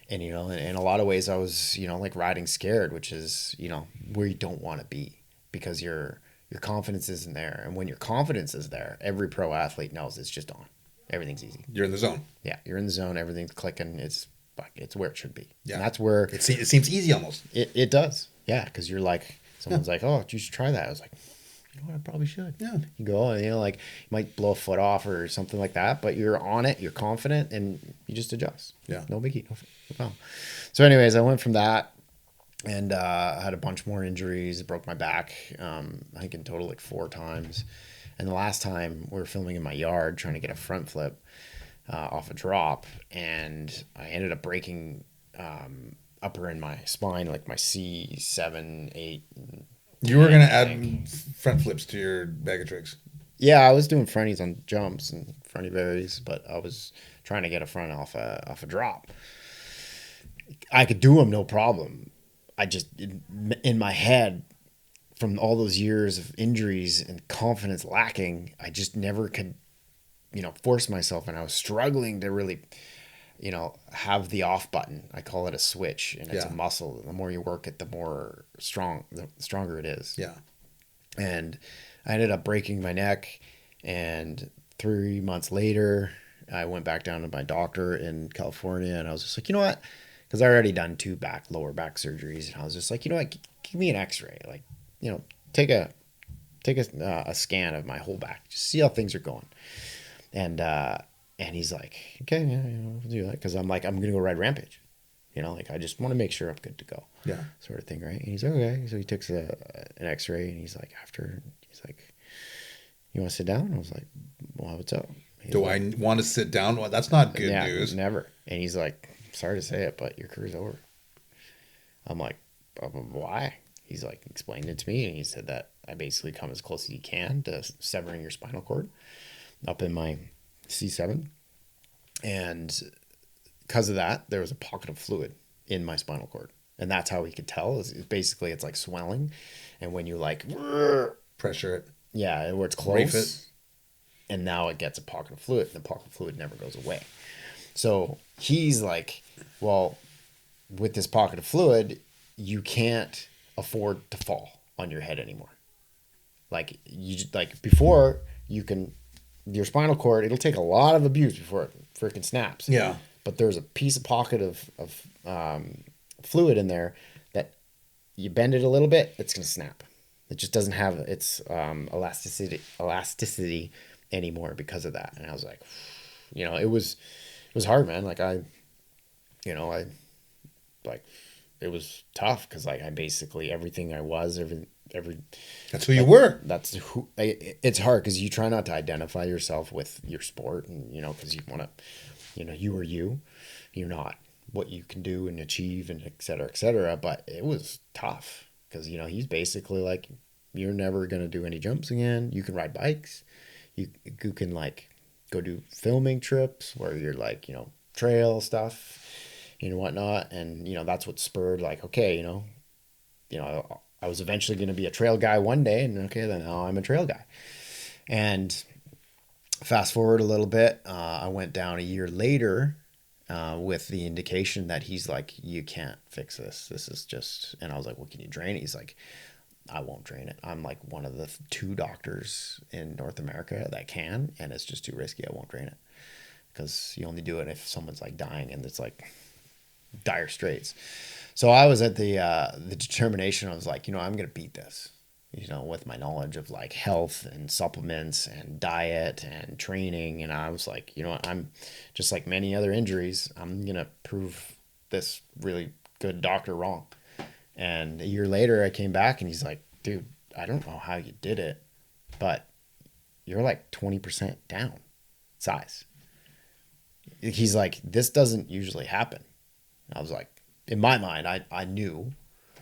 B: you know, in a lot of ways I was, you know, like riding scared, which is, you know, where you don't want to be because your confidence isn't there. And when your confidence is there, every pro athlete knows it's just on. Everything's easy.
A: You're in the zone.
B: Yeah, you're in the zone. Everything's clicking. It's where it should be.
A: Yeah.
B: And that's where
A: it seems easy almost.
B: It does. Yeah, because you're like, someone's like, oh, you should try that. I was like, you know what, I probably should. Yeah. You go, and you know, like you might blow a foot off or something like that, but you're on it, you're confident, and you just adjust.
A: Yeah.
B: No biggie. No problem. So anyways, I went from that, and I had a bunch more injuries. Broke my back, I think in total like 4 times. And the last time we were filming in my yard trying to get a front flip off a drop, and I ended up breaking upper in my spine, like my C7, 8.
A: You were going to add front flips to your bag of tricks.
B: Yeah, I was doing fronties on jumps and fronty berries, but I was trying to get a front off a drop. I could do them no problem. I just, in my head, from all those years of injuries and confidence lacking, I just never could, force myself. And I was struggling to really, have the off button. I call it a switch, and it's a muscle. The more you work it, the stronger it is.
A: Yeah.
B: And I ended up breaking my neck, and 3 months later, I went back down to my doctor in California, and I was just like, you know what? Because I already done 2 lower back surgeries, and I was just like, you know what? Give me an X-ray, like, take a scan of my whole back, just see how things are going. And he's like, okay, yeah, we'll do that, because I'm like, I'm gonna go ride Rampage, like I just want to make sure I'm good to go, sort of thing, right? And he's like, okay. So he takes an X-ray, and he's like, you want to sit down? And I was like, well, what's up?
A: Do I want to sit down? Well, that's not good news.
B: Never. And he's like, sorry to say it, but your career's over. I'm like, why? He's like, explained it to me, and he said that I basically come as close as you can to severing your spinal cord up in my C7. And because of that, there was a pocket of fluid in my spinal cord. And that's how he could tell. Basically, it's like swelling. And when you like
A: pressure it.
B: Yeah, where it's close. And now it gets a pocket of fluid. And the pocket of fluid never goes away. So he's like, well, with this pocket of fluid, you can't afford to fall on your head anymore. Before, your spinal cord, it'll take a lot of abuse before it freaking snaps.
A: Yeah.
B: But there's a piece of pocket of fluid in there that you bend it a little bit, it's going to snap. It just doesn't have its elasticity anymore because of that. And I was like, it was hard, man. It was tough because I basically everything I was, every
A: that's who you were.
B: That's who. It's hard because you try not to identify yourself with your sport, and because you want to, you are you. You're not what you can do and achieve, and et cetera, et cetera. But it was tough because he's basically like, you're never gonna do any jumps again. You can ride bikes. You can go do filming trips where you're trail stuff, whatnot, and that's what spurred okay, I was eventually going to be a trail guy one day, and okay, then now I'm a trail guy. And fast forward a little bit, I went down a year later with the indication that he's like, you can't fix this. This is just, and I was like, well, can you drain it? He's like, I won't drain it. I'm like one of the 2 doctors in North America that can, and it's just too risky. I won't drain it because you only do it if someone's dying and it's dire straits. So I was at the determination. I was like, I'm going to beat this, with my knowledge of health and supplements and diet and training. And I was like, I'm just like many other injuries. I'm going to prove this really good doctor wrong. And a year later I came back and he's like, dude, I don't know how you did it, but you're 20% down size. He's like, this doesn't usually happen. And I was like, in my mind, I knew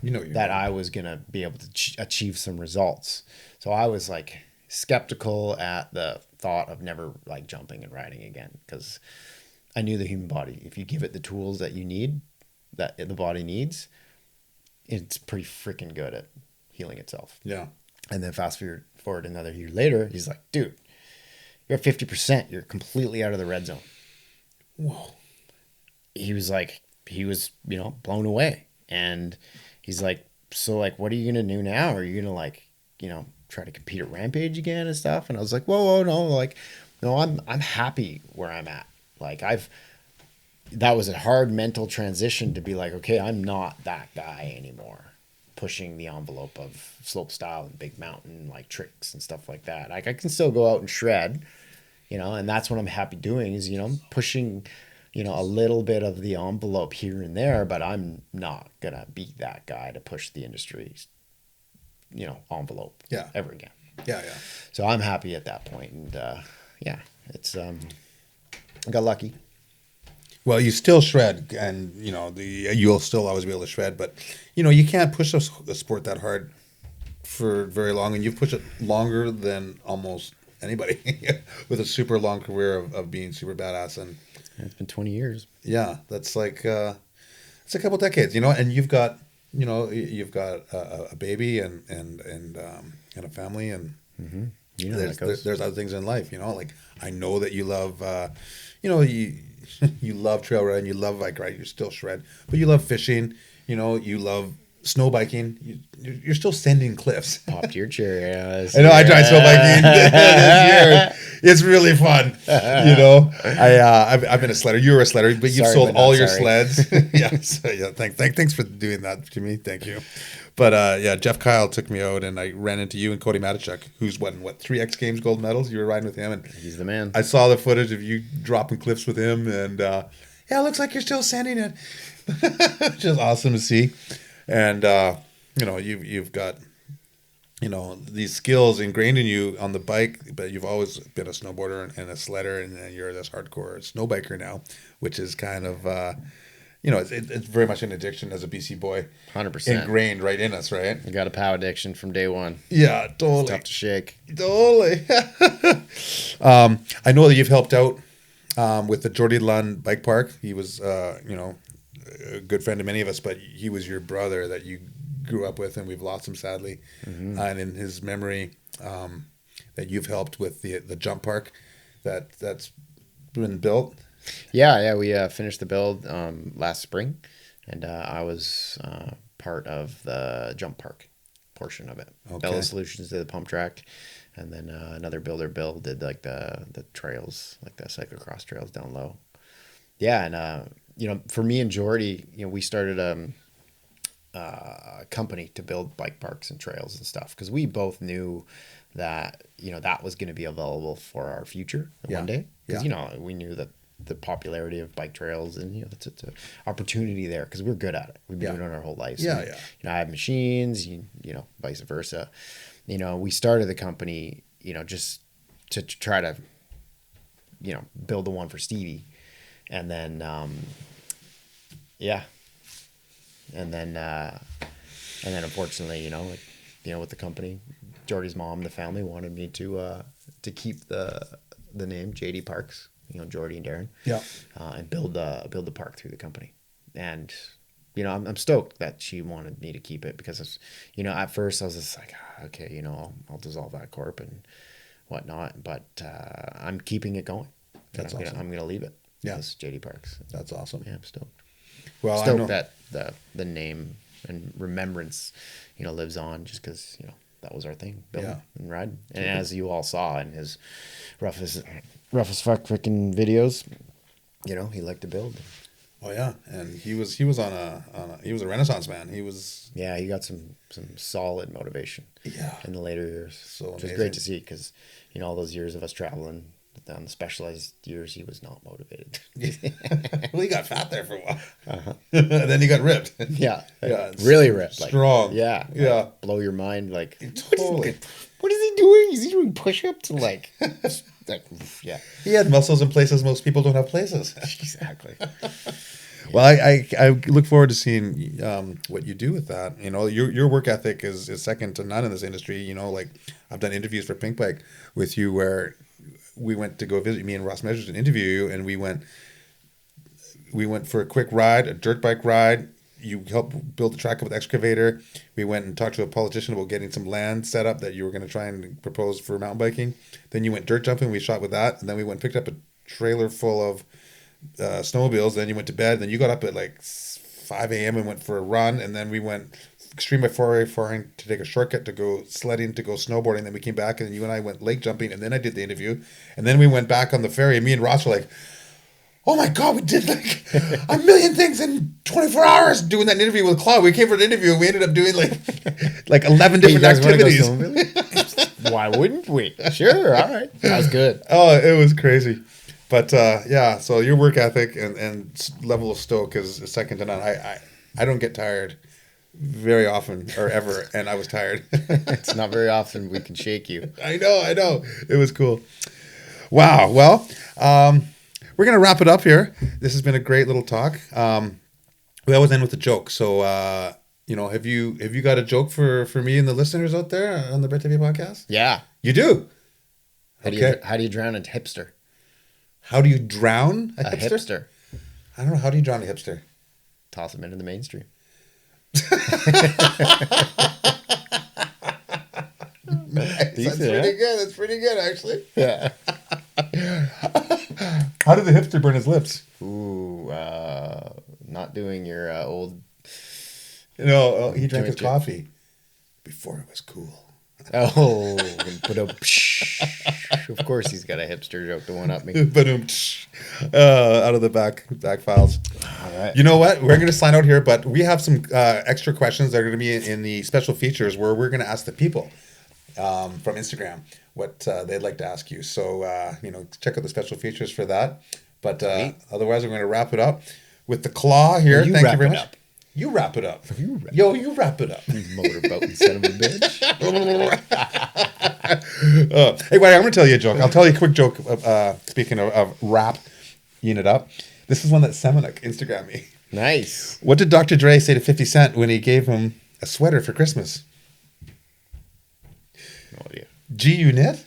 B: that I was going to be able to achieve some results. So I was skeptical at the thought of never jumping and riding again, because I knew the human body, if you give it the tools that you need, that the body needs, it's pretty freaking good at healing itself.
A: Yeah.
B: And then fast forward another year later, he's like, dude, you're at 50%. You're completely out of the red zone.
A: Whoa.
B: He was blown away. And he's like, so what are you going to do now? Are you going to try to compete at Rampage again and stuff? And I was like, whoa, no, no, I'm happy where I'm at. That was a hard mental transition to be like, okay, I'm not that guy anymore, pushing the envelope of slopestyle and big mountain tricks and stuff like that. I can still go out and shred, and that's what I'm happy doing is, pushing, a little bit of the envelope here and there, but I'm not going to be that guy to push the industry's, envelope ever again.
A: Yeah.
B: So I'm happy at that point. And it's, I got lucky.
A: Well, you still shred, and you'll still always be able to shred, but you can't push a sport that hard for very long, and you've pushed it longer than almost anybody with a super long career of being super badass. And
B: it's been 20 years.
A: Yeah, that's it's it's a couple decades, you know, and you've got a baby and a family, and
B: You know how that goes.
A: there's other things in life, you know. Like I know that you love, you you love trail riding, you love bike ride, you still shred, but you love fishing, you know, you love snow biking. You're still sending cliffs.
B: Popped your cherry.
A: I know. I tried snow biking this year. It's really fun. You know, I've been a sledder. You were a sledder, but you've
B: Sorry,
A: sold
B: but not
A: all your
B: sorry.
A: sleds. Yeah. So, yeah. Thanks for doing that to me. Thank you. But yeah, Jeff Kyle took me out, and I ran into you and Cody Matichuk, who's what 3X Games gold medals. You were riding with him, and
B: He's the man.
A: I saw the footage of you dropping cliffs with him, and yeah, it looks like you're still sanding it. Which is awesome to see. And you know, you've got, you know, these skills ingrained in you on the bike, but you've always been a snowboarder and a sledder, and then you're this hardcore snow biker now, which is kind of, you know, it's very much an addiction as a BC boy.
B: 100%.
A: Ingrained right in us, right?
B: You got a pow addiction from day one.
A: Yeah, totally.
B: It's tough to shake.
A: Totally. I know that you've helped out with the Jordie Lunn bike park. He was, you know, a good friend of many of us, but he was your brother that you grew up with, and we've lost him sadly. And in his memory, that you've helped with the jump park that's been built.
B: Yeah, we finished the build last spring, and I was part of the jump park portion of it.
A: Okay.
B: Bella Solutions did the pump track, and then another builder, Bill, did like the trails, like the cyclocross trails down low. Yeah, and you know, for me and Jordie, you know, we started a company to build bike parks and trails and stuff, because we both knew that, you know, that was going to be available for our future one day. Because, you know, we knew that the popularity of bike trails, and, you know, it's an opportunity there because we're good at it. We've been doing it our whole lives.
A: Yeah,
B: and,
A: yeah.
B: You know, I have machines, you know, vice versa. You know, we started the company, you know, just to try to, you know, build the one for Stevie. And then, yeah. And then unfortunately, you know, like, you know, with the company, Jordie's mom, the family wanted me to keep the name JD Parks, you know, Jordie and Darren, and build the park through the company. And, you know, I'm stoked that she wanted me to keep it, because it's, you know, at first I was just like, okay, you know, I'll dissolve that corp and whatnot, but I'm keeping it going.
A: That's awesome.
B: I'm gonna leave it.
A: Yeah.
B: As JD Parks.
A: That's awesome.
B: Yeah, I'm stoked.
A: Well, I
B: Stoked
A: know
B: that the name and remembrance, you know, lives on, just because, you know, that was our thing, building and riding. And as you all saw in his rough as fuck freaking videos, you know, he liked to build.
A: Oh yeah, and he was on he was a Renaissance man. He was
B: he got some solid motivation.
A: Yeah.
B: In the later years,
A: So
B: which was great to see, because, you know, all those years of us traveling. On the specialized years, he was not motivated.
A: Well, he got fat there for a while. And then he got ripped.
B: Yeah,
A: Yeah,
B: really ripped,
A: strong.
B: Like, yeah,
A: yeah.
B: Like, blow your mind. Like,
A: Totally.
B: What is he doing? Is he doing push-ups? Like, yeah,
A: He had muscles in places most people don't have places.
B: exactly.
A: Well, I look forward to seeing what you do with that. You know, your work ethic is second to none in this industry. You know, like I've done interviews for Pink Bike with you where we went to go visit, me and Ross Measures, and interview you, and we went for a quick ride, a dirt bike ride. You helped build the track with excavator. We went and talked to a politician about getting some land set up that you were going to try and propose for mountain biking. Then you went dirt jumping. We shot with that, and then we went and picked up a trailer full of snowmobiles. Then you went to bed. Then you got up at like 5 a.m. and went for a run, and then we went extreme by 4A to take a shortcut to go sledding, to go snowboarding. Then we came back, and then you and I went lake jumping, and then I did the interview, and then we went back on the ferry. And me and Ross were like, "Oh my God, we did like a million things in 24 hours doing that interview with Claw." We came for an interview, and we ended up doing like 11 different activities.
B: Why wouldn't we? Sure, all right, that was good.
A: Oh, it was crazy. But yeah, so your work ethic and level of stoke is second to none. I don't get tired very often or ever, and I was tired.
B: It's not very often we can shake you.
A: I know. It was cool. Wow. Well, we're gonna wrap it up here. This has been a great little talk. We always end with a joke. So you know, have you got a joke for me and the listeners out there on the Brett TV podcast?
B: Yeah,
A: you do.
B: How do you drown a hipster?
A: How do you drown a hipster?
B: hipster?
A: I don't know. How do you drown a hipster?
B: toss them into the mainstream.
A: That's pretty good. That's pretty good, actually.
B: Yeah.
A: How did the hipster burn his lips?
B: Ooh, not doing your old.
A: No, he drank his coffee before it was cool.
B: Oh, but of course he's got a hipster joke to one up me.
A: But out of the back files.
B: All right.
A: You know what? We're going to sign out here, but we have some extra questions that are going to be in the special features where we're going to ask the people from Instagram what they'd like to ask you. So, check out the special features for that. But otherwise, we're going to wrap it up with the claw here.
B: You
A: Thank
B: wrap
A: you very
B: it
A: much.
B: up.
A: You wrap it up. You wrap it up.
B: You motorboat son of a bitch.
A: Hey, wait, I'm going to tell you a joke. I'll tell you a quick joke. Speaking of wrapping it up, this is one that Semenuk Instagrammed me.
B: Nice.
A: What did Dr. Dre say to 50 Cent when he gave him a sweater for Christmas?
B: No idea.
A: G unit.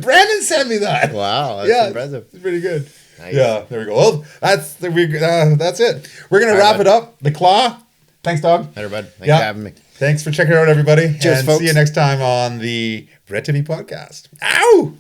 A: Brandon sent me that.
B: Wow, that's impressive.
A: It's pretty good.
B: Nice.
A: Yeah, there we go. Well, that's it. We're gonna wrap it up. The claw. Thanks, dog.
B: Later, bud. Thanks for having me.
A: Thanks for checking it out, everybody.
B: Cheers,
A: and
B: folks.
A: see you next time on the Red TV podcast. Ow!